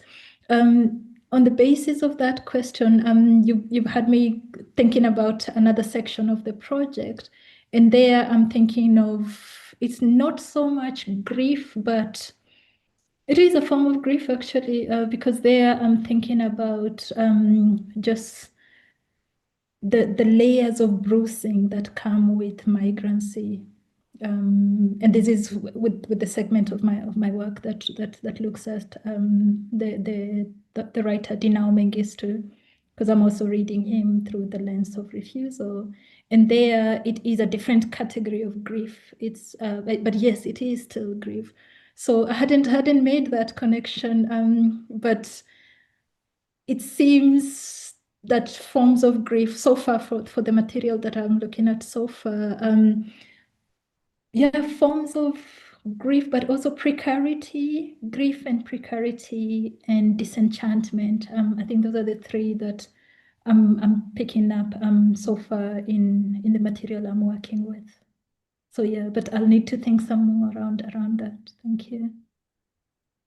on the basis of that question, you've had me thinking about another section of the project, and there I'm thinking of, it's not so much grief, but it is a form of grief, actually, because there I'm thinking about just the layers of bruising that come with migrancy. And this is with the segment of my work that looks at the writer Dinao Mengistu, because I'm also reading him through the lens of refusal. And there it is a different category of grief. It's but yes, it is still grief. So I hadn't made that connection, but it seems that forms of grief so far for the material that I'm looking at so far, forms of grief, but also precarity, grief and precarity and disenchantment. I think those are the three that I'm picking up so far in the material I'm working with. So yeah, but I'll need to think some more around that. Thank you.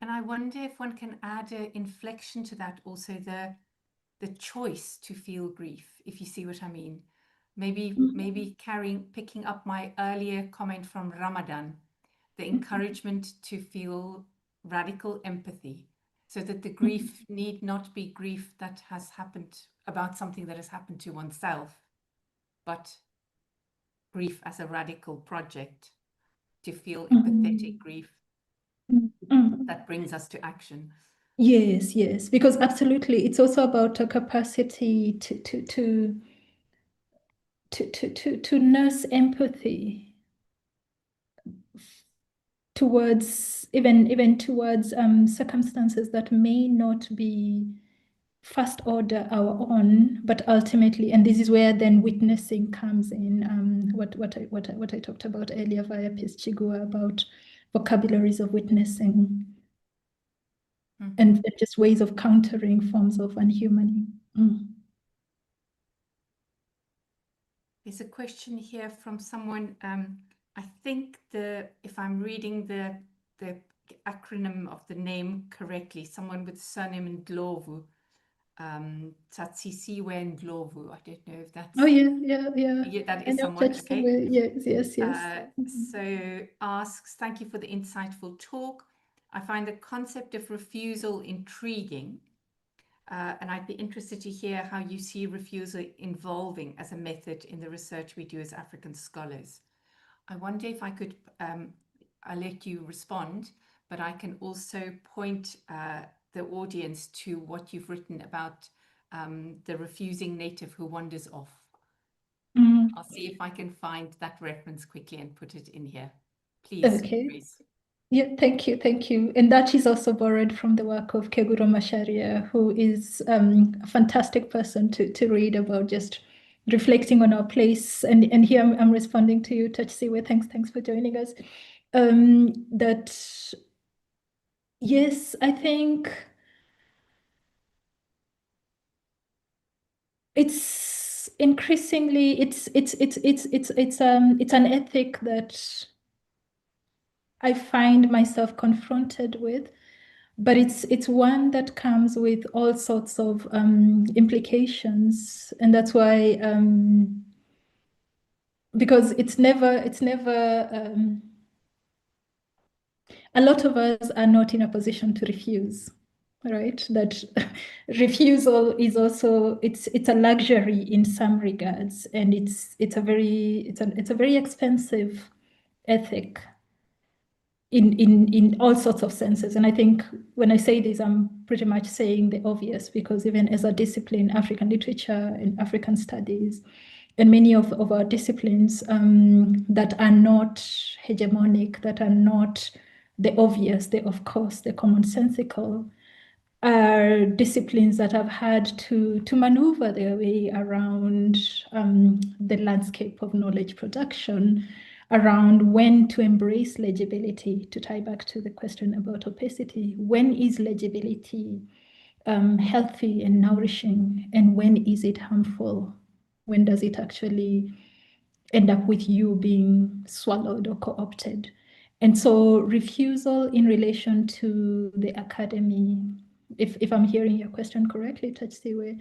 And I wonder if one can add an inflection to that, also the choice to feel grief, if you see what I mean. Maybe picking up my earlier comment from Ramadan, the encouragement to feel radical empathy, so that the grief need not be grief that has happened about something that has happened to oneself, but grief as a radical project, to feel empathetic grief that brings us to action. Yes, because absolutely, it's also about a capacity to nurse empathy towards even towards circumstances that may not be first order our own, but ultimately, and this is where then witnessing comes in. What I talked about earlier via Piers Chigua about vocabularies of witnessing. And just ways of countering forms of unhumaning. There's a question here from someone. I think if I'm reading the acronym of the name correctly, someone with surname Ndlovu, Tsatsisiwe Ndlovu. I don't know if that's. Oh yeah. That is someone. Okay. Yes. So asks, thank you for the insightful talk. I find the concept of refusal intriguing. And I'd be interested to hear how you see refusal evolving as a method in the research we do as African scholars. I wonder if I could, I'll let you respond, but I can also point the audience to what you've written about the refusing native who wanders off. I'll see if I can find that reference quickly and put it in here. Please, okay. Grace. Yeah, thank you. And that is also borrowed from the work of Keguro Masharia, who is a fantastic person to read about just reflecting on our place. And here I'm responding to you, Tachsiwe. Thanks for joining us. That yes, I think it's increasingly it's an ethic that I find myself confronted with, but it's one that comes with all sorts of implications, and that's why because it's never a lot of us are not in a position to refuse, right? That refusal is also it's a luxury in some regards, and it's a very expensive ethic in all sorts of senses. And I think when I say this, I'm pretty much saying the obvious, because even as a discipline, African literature and African studies, and many of our disciplines that are not hegemonic, that are not the obvious, the of course, the commonsensical, are disciplines that have had to maneuver their way around the landscape of knowledge production, around when to embrace legibility, to tie back to the question about opacity. When is legibility healthy and nourishing, and when is it harmful? When does it actually end up with you being swallowed or co-opted? And so refusal in relation to the academy, if I'm hearing your question correctly, Tachiwe,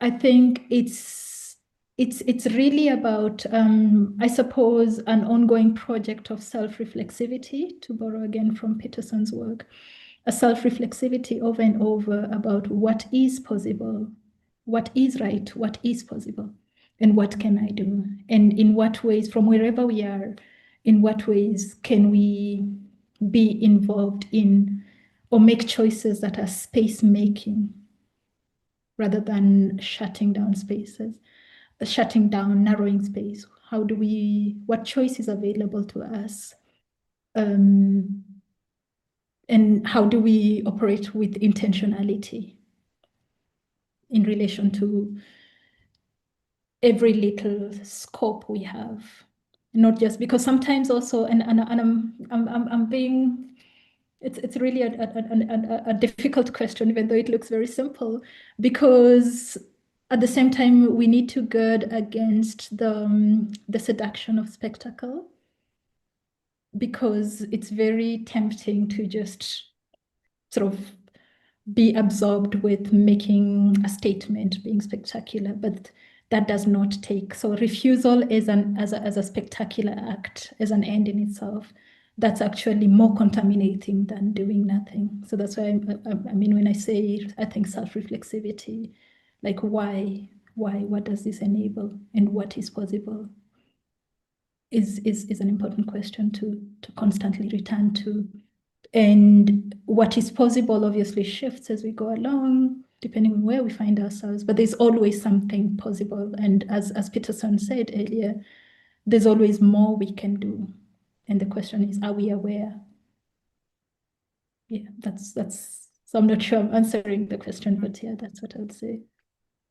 I think it's really about, I suppose, an ongoing project of self-reflexivity, to borrow again from Peterson's work, a self-reflexivity over and over about what is possible, what is right, what is possible, and what can I do, and in what ways, from wherever we are, in what ways can we be involved in or make choices that are space making rather than shutting down spaces, shutting down, narrowing space. What choice is available to us? And how do we operate with intentionality in relation to every little scope we have? Not just because sometimes also, and I'm being, it's really a difficult question, even though it looks very simple, because at the same time we need to guard against the seduction of spectacle, because it's very tempting to just sort of be absorbed with making a statement, being spectacular, but that does not take. So refusal as a spectacular act, as an end in itself, that's actually more contaminating than doing nothing. So that's why I mean, when I say, I think self-reflexivity, like why, what does this enable, and what is possible, is an important question to constantly return to. And what is possible obviously shifts as we go along, depending on where we find ourselves, but there's always something possible. And as Peterson said earlier, there's always more we can do. And the question is, are we aware? Yeah, that's so I'm not sure I'm answering the question, but yeah, that's what I would say.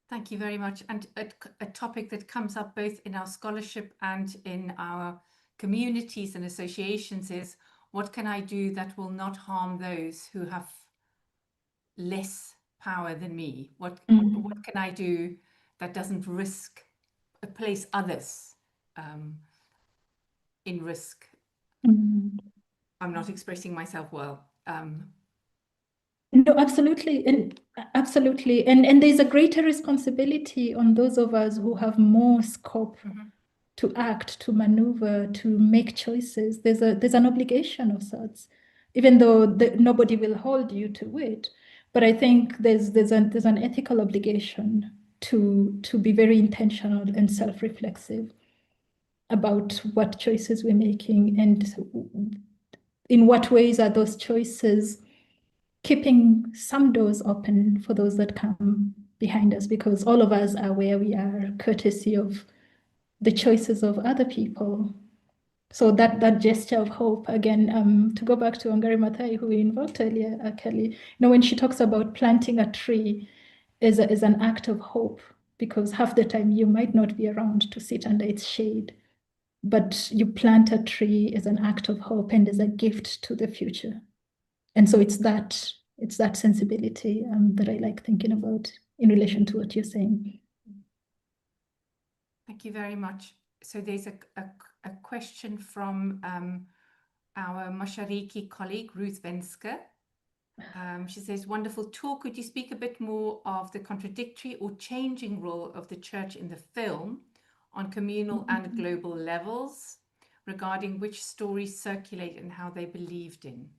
Thank you very much. And a topic that comes up both in our scholarship and in our communities and associations is, what can I do that will not harm those who have less power than me? What can I do that doesn't place others in risk? I'm not expressing myself well. No, absolutely. And there's a greater responsibility on those of us who have more scope to act, to maneuver, to make choices. There's an obligation of sorts, even though nobody will hold you to it. But I think there's an ethical obligation to be very intentional and self-reflexive about what choices we're making, and in what ways are those choices keeping some doors open for those that come behind us, because all of us are where we are courtesy of the choices of other people. So that gesture of hope, again, to go back to Wangari Maathai, who we invoked earlier, Carli, when she talks about planting a tree is an act of hope, because half the time you might not be around to sit under its shade, but you plant a tree as an act of hope and as a gift to the future. And so it's that sensibility that I like thinking about in relation to what you're saying. Thank you very much. So there's a question from our Mashariki colleague, Ruth Venske. She says, wonderful talk. Could you speak a bit more of the contradictory or changing role of the church in the film on communal and global levels regarding which stories circulate and how they believed in?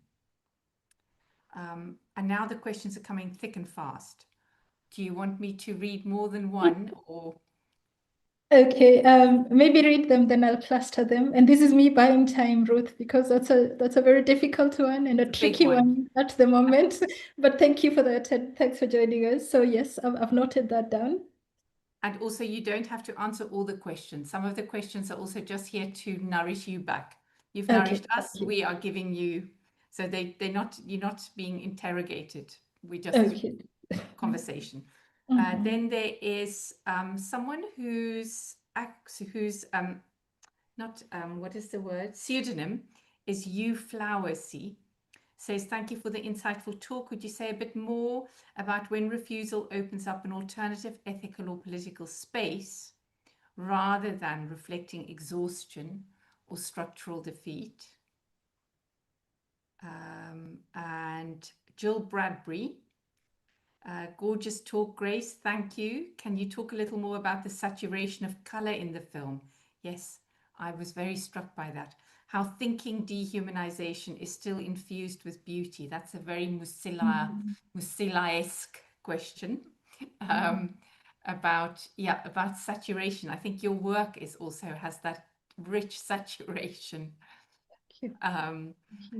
And now the questions are coming thick and fast. Do you want me to read more than one or? Okay, maybe read them, then I'll cluster them. And this is me buying time, Ruth, because that's a very difficult one and a tricky one at the moment. But thank you for that. And thanks for joining us. So yes, I've noted that down. And also, you don't have to answer all the questions. Some of the questions are also just here to nourish you back. You've nourished us. We are giving you, so you're not being interrogated. We just conversation. Then there is someone whose not what is the word? Pseudonym is You Flowersy. Says, thank you for the insightful talk. Could you say a bit more about when refusal opens up an alternative ethical or political space rather than reflecting exhaustion or structural defeat? And Jill Bradbury, gorgeous talk, Grace. Thank you. Can you talk a little more about the saturation of color in the film? Yes, I was very struck by that. How thinking dehumanization is still infused with beauty. That's a very Musila-esque question about saturation. I think your work has that rich saturation.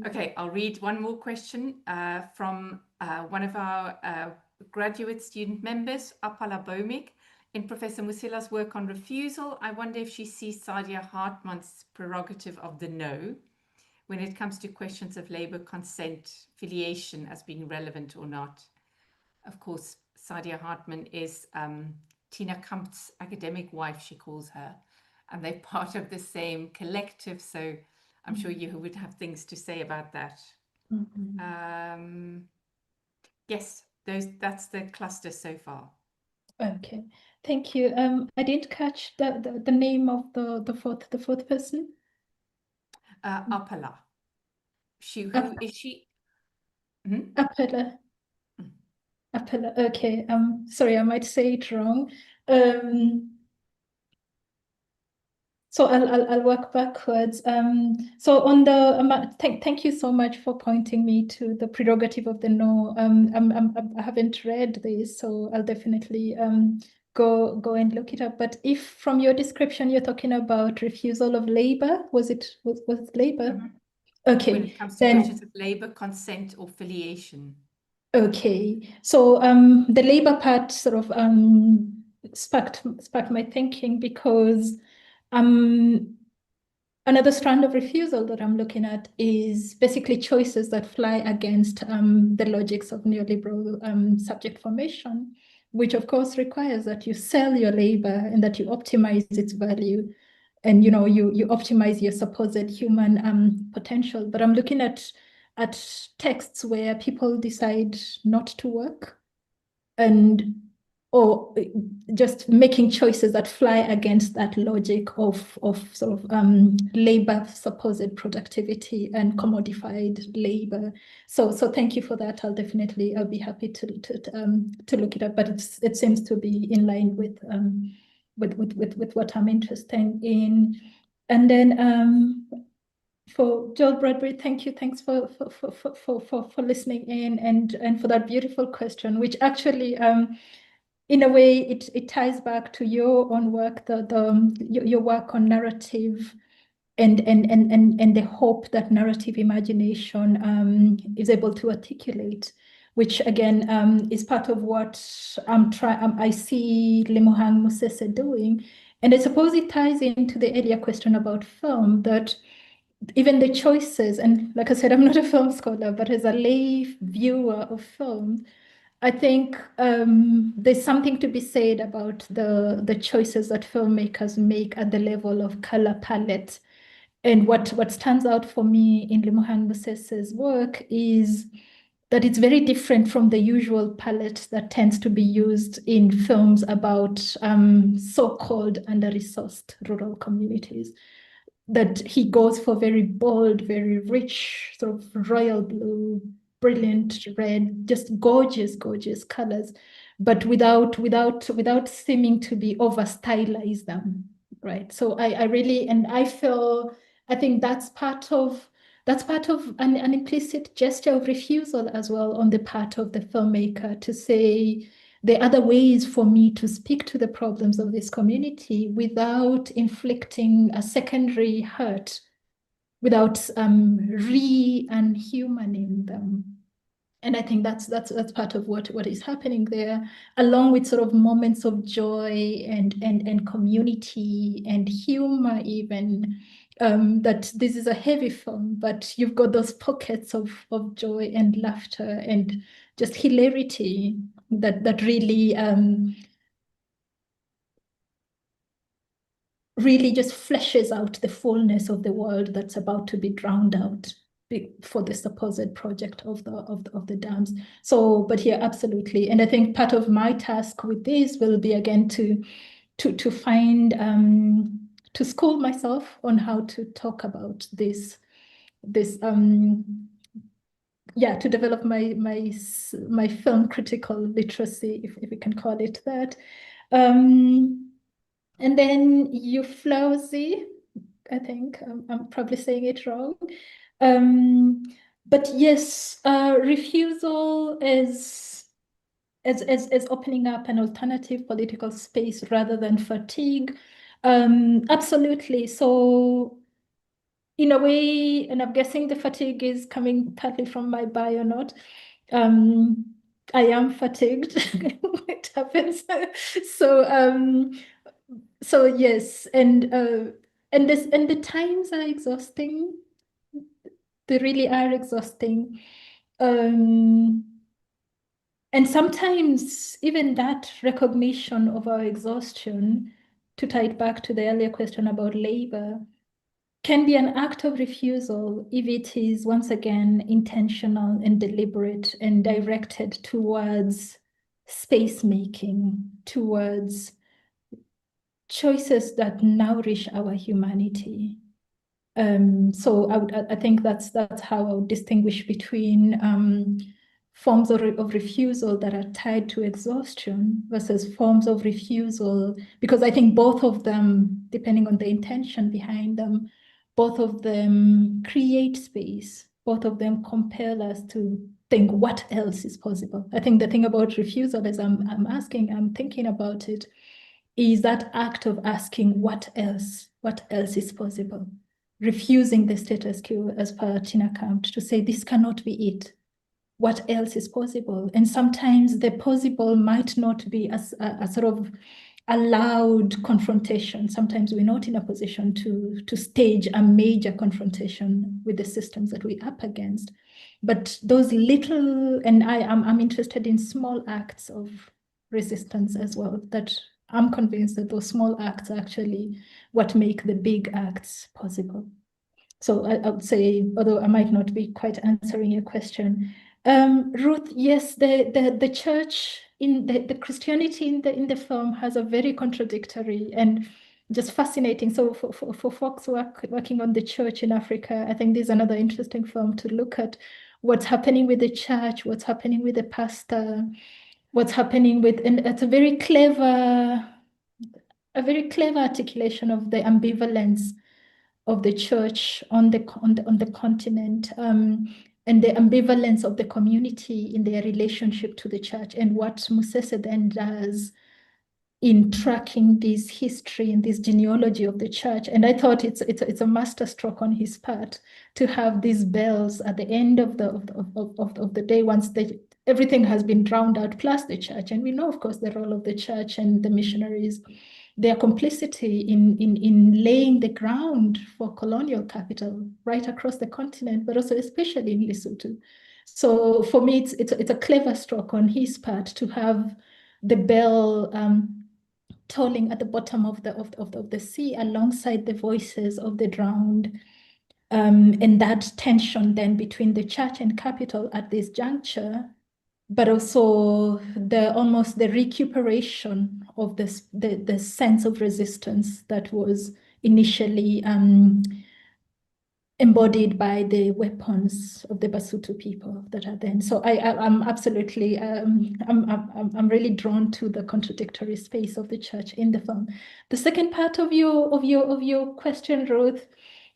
Okay, I'll read one more question from one of our graduate student members, Apala Bomik. In Professor Musila's work on refusal, I wonder if she sees Saadia Hartman's prerogative of the no when it comes to questions of labor consent, filiation as being relevant or not. Of course, Saadia Hartman is Tina Kamp's academic wife, she calls her, and they're part of the same collective, so I'm sure you would have things to say about that. Yes, that's the cluster so far. Okay, thank you. I didn't catch the name of the fourth person. Apala. Who is she? Apala. Apala. Okay. Sorry, I might say it wrong. So I'll work backwards. So on the thank you so much for pointing me to the prerogative of the no. I haven't read this, so I'll definitely go and look it up. But if from your description you're talking about refusal of labor, was it labor? Okay. When it comes to questions of labor, consent, or filiation. Okay. So the labor part sort of sparked my thinking because another strand of refusal that I'm looking at is basically choices that fly against the logics of neoliberal subject formation, which of course requires that you sell your labor and that you optimize its value, and you optimize your supposed human potential. But I'm looking at texts where people decide not to work or just making choices that fly against that logic of sort of labor supposed productivity and commodified labor. So thank you for that. I'll be happy to look it up, but it seems to be in line with what I'm interested in. And then for Joel Bradbury, thank you. Thanks for listening in and for that beautiful question, which actually in a way it ties back to your own work, your work on narrative and the hope that narrative imagination is able to articulate, which again is part of what I see Lemohang Mosese doing. And I suppose it ties into the earlier question about film, that even the choices, and like I said, I'm not a film scholar, but as a lay viewer of film, I think there's something to be said about the choices that filmmakers make at the level of color palette. And what stands out for me in Lemohang Mosese's work is that it's very different from the usual palette that tends to be used in films about so-called under-resourced rural communities. That he goes for very bold, very rich, sort of royal blue, brilliant red, just gorgeous, gorgeous colors, but without seeming to be over stylize them, right? So I really, and I think that's part of an implicit gesture of refusal as well on the part of the filmmaker to say there are other ways for me to speak to the problems of this community without inflicting a secondary hurt, without re-unhumaning them. And I think that's part of what is happening there, along with sort of moments of joy and community and humor even. That this is a heavy film, but you've got those pockets of joy and laughter and just hilarity that really really just fleshes out the fullness of the world that's about to be drowned out for the supposed project of the dams. So, but yeah, absolutely. And I think part of my task with this will be again to find to school myself on how to talk about this yeah, to develop my film critical literacy, if we can call it that. And then Euphlowsy, I think I'm probably saying it wrong. But yes, refusal is as opening up an alternative political space rather than fatigue. Absolutely. So in a way, and I'm guessing the fatigue is coming partly from my bio note. I am fatigued. It happens. So yes, and the times are exhausting. They really are exhausting. And sometimes even that recognition of our exhaustion, to tie it back to the earlier question about labor, can be an act of refusal if it is once again intentional and deliberate and directed towards space making, towards choices that nourish our humanity. So I think that's how I would distinguish between forms of refusal that are tied to exhaustion versus forms of refusal, because I think both of them, depending on the intention behind them, both of them create space, both of them compel us to think what else is possible. I think the thing about refusal is I'm thinking about it, is that act of asking what else is possible, refusing the status quo as per Tina Camp, to say this cannot be it. What else is possible? And sometimes the possible might not be a sort of a loud confrontation. Sometimes we're not in a position to stage a major confrontation with the systems that we're up against. But those little, and I'm interested in small acts of resistance as well, that I'm convinced that those small acts are actually what make the big acts possible. So I would say, although I might not be quite answering your question, Ruth, yes, the church in the Christianity in the film has a very contradictory and just fascinating. So for folks working on the church in Africa, I think this is another interesting film to look at what's happening with the church, what's happening with the pastor, what's happening with, and it's a very clever articulation of the ambivalence of the church on the continent, and the ambivalence of the community in their relationship to the church, and what Musese then does in tracking this history and this genealogy of the church. And I thought it's a masterstroke on his part to have these bells at the end of the day, once everything has been drowned out, plus the church. And we know, of course, the role of the church and the missionaries, their complicity in laying the ground for colonial capital right across the continent, but also especially in Lesotho. So for me, it's a clever stroke on his part to have the bell tolling at the bottom of the sea alongside the voices of the drowned, and that tension then between the church and capital at this juncture, but also almost the recuperation of the sense of resistance that was initially embodied by the weapons of the Basotho people that are then. So I'm absolutely I'm really drawn to the contradictory space of the church in the film. The second part of your question, Ruth,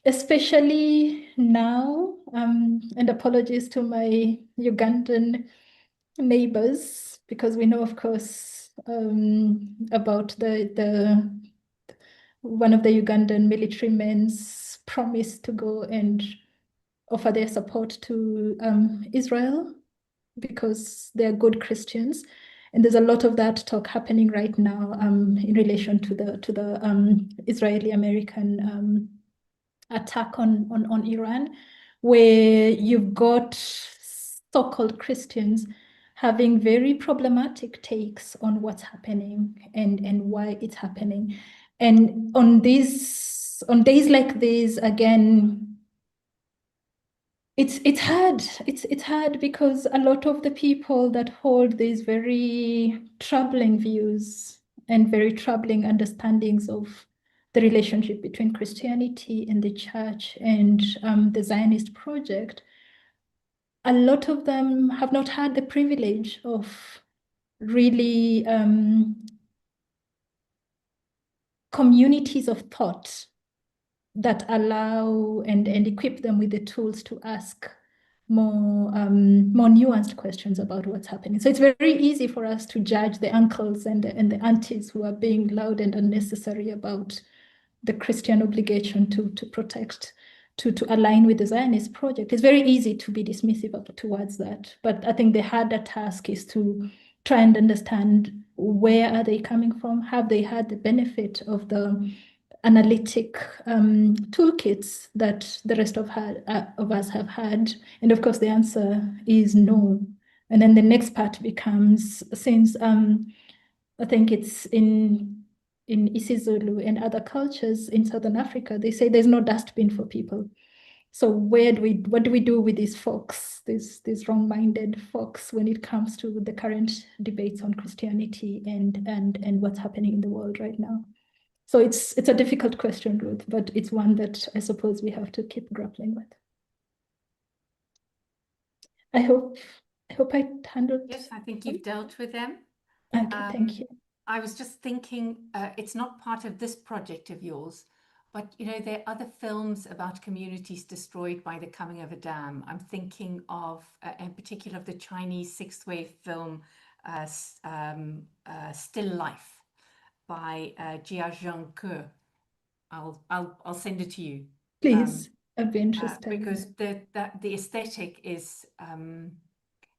especially now, and apologies to my Ugandan neighbors, because we know, of course, about the one of the Ugandan military men's promise to go and offer their support to Israel because they're good Christians. And there's a lot of that talk happening right now in relation to the Israeli-American attack on Iran, where you've got so-called Christians having very problematic takes on what's happening and why it's happening. And on days like these, again, it's hard. It's hard because a lot of the people that hold these very troubling views and very troubling understandings of the relationship between Christianity and the church and the Zionist project, a lot of them have not had the privilege of really communities of thought that allow and equip them with the tools to ask more nuanced questions about what's happening. So it's very easy for us to judge the uncles and the aunties who are being loud and unnecessary about the Christian obligation to protect, to align with the Zionist project. It's very easy to be dismissive towards that. But I think the harder task is to try and understand where are they coming from? Have they had the benefit of the analytic toolkits that the rest of us have had? And of course, the answer is no. And then the next part becomes, since I think it's in isiZulu and other cultures in Southern Africa, they say there's no dustbin for people. So what do we do with these folks, these wrong-minded folks, when it comes to the current debates on Christianity and what's happening in the world right now? So it's a difficult question, Ruth, but it's one that I suppose we have to keep grappling with. I hope I handled. Yes, I think you've dealt with them. Okay, thank you. I was just thinking, it's not part of this project of yours, but there are other films about communities destroyed by the coming of a dam. I'm thinking of, in particular, of the Chinese sixth wave film, Still Life by Jia Zhangke. I'll send it to you. Please, I'd be interested. Because the aesthetic is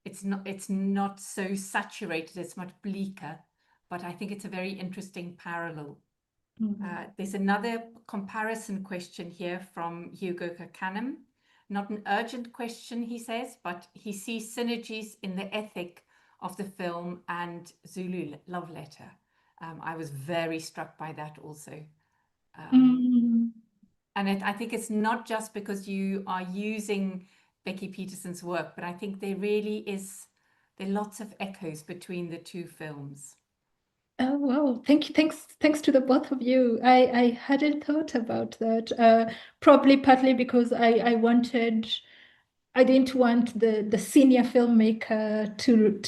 it's not so saturated, it's much bleaker, but I think it's a very interesting parallel. There's another comparison question here from Hugo Kakanam. Not an urgent question, he says, but he sees synergies in the ethic of the film and Zulu Love Letter. I was very struck by that also. And I think it's not just because you are using Becky Peterson's work, but I think there are lots of echoes between the two films. Oh, wow. Thank you. Thanks to the both of you. I hadn't thought about that. Probably partly because I didn't want the senior filmmaker to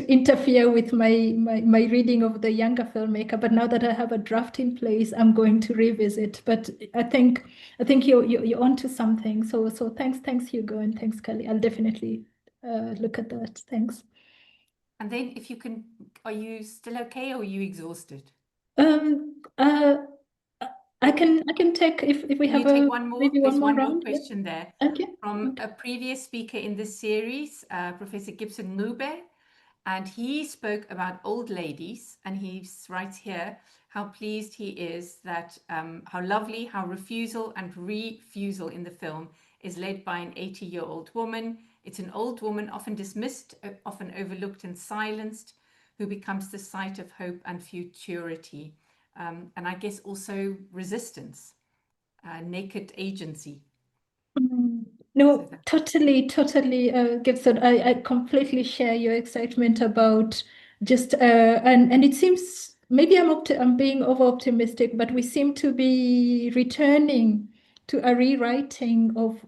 interfere with my reading of the younger filmmaker. But now that I have a draft in place, I'm going to revisit. But I think you're onto something. So thanks Hugo, and thanks Carli. I'll definitely look at that. Thanks. And then if you can, are you still okay or are you exhausted? I can take, if we have take one more. maybe There's one more one more round. question there. Okay. From a previous speaker in this series, Professor Gibson Ngube, and he spoke about old ladies, and he writes here how pleased he is that how lovely how refusal and refusal in the film is led by an 80-year-old woman. It's an old woman, often dismissed, often overlooked and silenced, who becomes the site of hope and futurity, and I guess also resistance, naked agency. No, totally, Gibson. I completely share your excitement about just and it seems maybe I'm being over optimistic, but we seem to be returning a rewriting of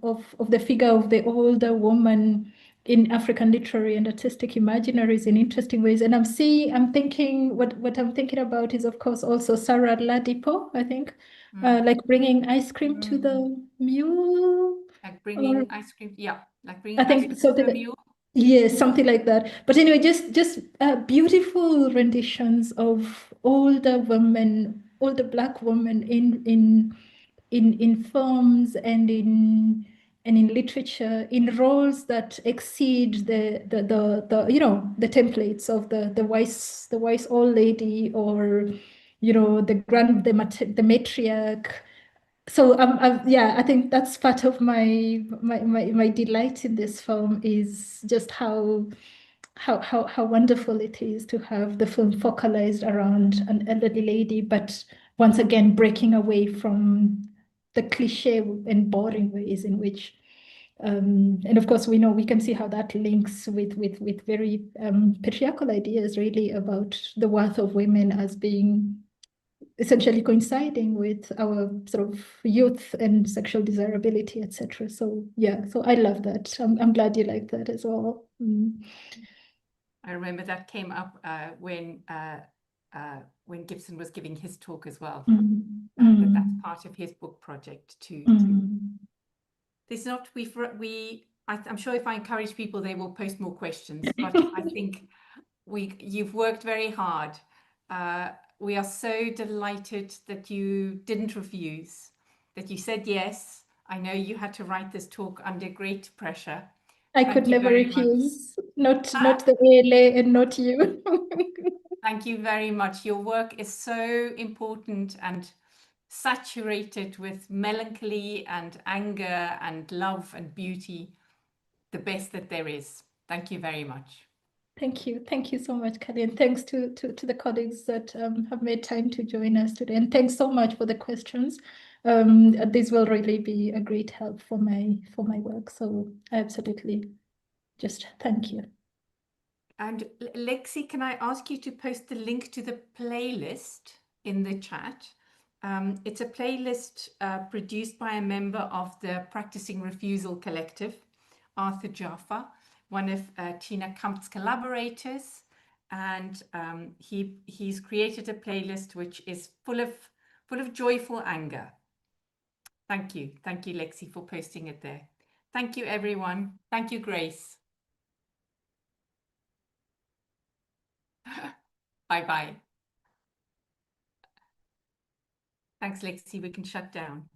the figure of the older woman in African literary and artistic imaginaries in interesting ways. And I'm thinking, what I'm thinking about is, of course, also Sarah Ladipo, I think, like bringing ice cream to the mule. Like bringing ice cream, yeah, like bringing I ice think cream so. to a mule. Yes, something like that. But anyway, just beautiful renditions of older women, older Black women in films and in literature, in roles that exceed the the templates of the wise old lady, or the matriarch. So yeah, I think that's part of my delight in this film, is just how wonderful it is to have the film focalized around an elderly lady, but once again breaking away from the cliche and boring ways in which and of course we can see how that links with very patriarchal ideas, really, about the worth of women as being essentially coinciding with our sort of youth and sexual desirability, etc. So yeah, so I love that. I'm glad you like that as well. I remember that came up when Gibson was giving his talk as well. That's part of his book project too. There's not I'm sure if I encourage people, they will post more questions. But I think you've worked very hard. We are so delighted that you didn't refuse, that you said yes. I know you had to write this talk under great pressure. I could never refuse. Not the ALA and not you. Thank you very much. Your work is so important and saturated with melancholy and anger and love and beauty, the best that there is. Thank you very much. Thank you. Thank you so much, Carli. And thanks to the colleagues that have made time to join us today. And thanks so much for the questions. This will really be a great help for my work. So absolutely, just thank you. And Lexi, can I ask you to post the link to the playlist in the chat? It's a playlist produced by a member of the Practicing Refusal Collective, Arthur Jaffa, one of Tina Kamp's collaborators. And he's created a playlist which is full of joyful anger. Thank you, Lexi, for posting it there. Thank you, everyone. Thank you, Grace. Bye-bye. Thanks, Lexi. We can shut down.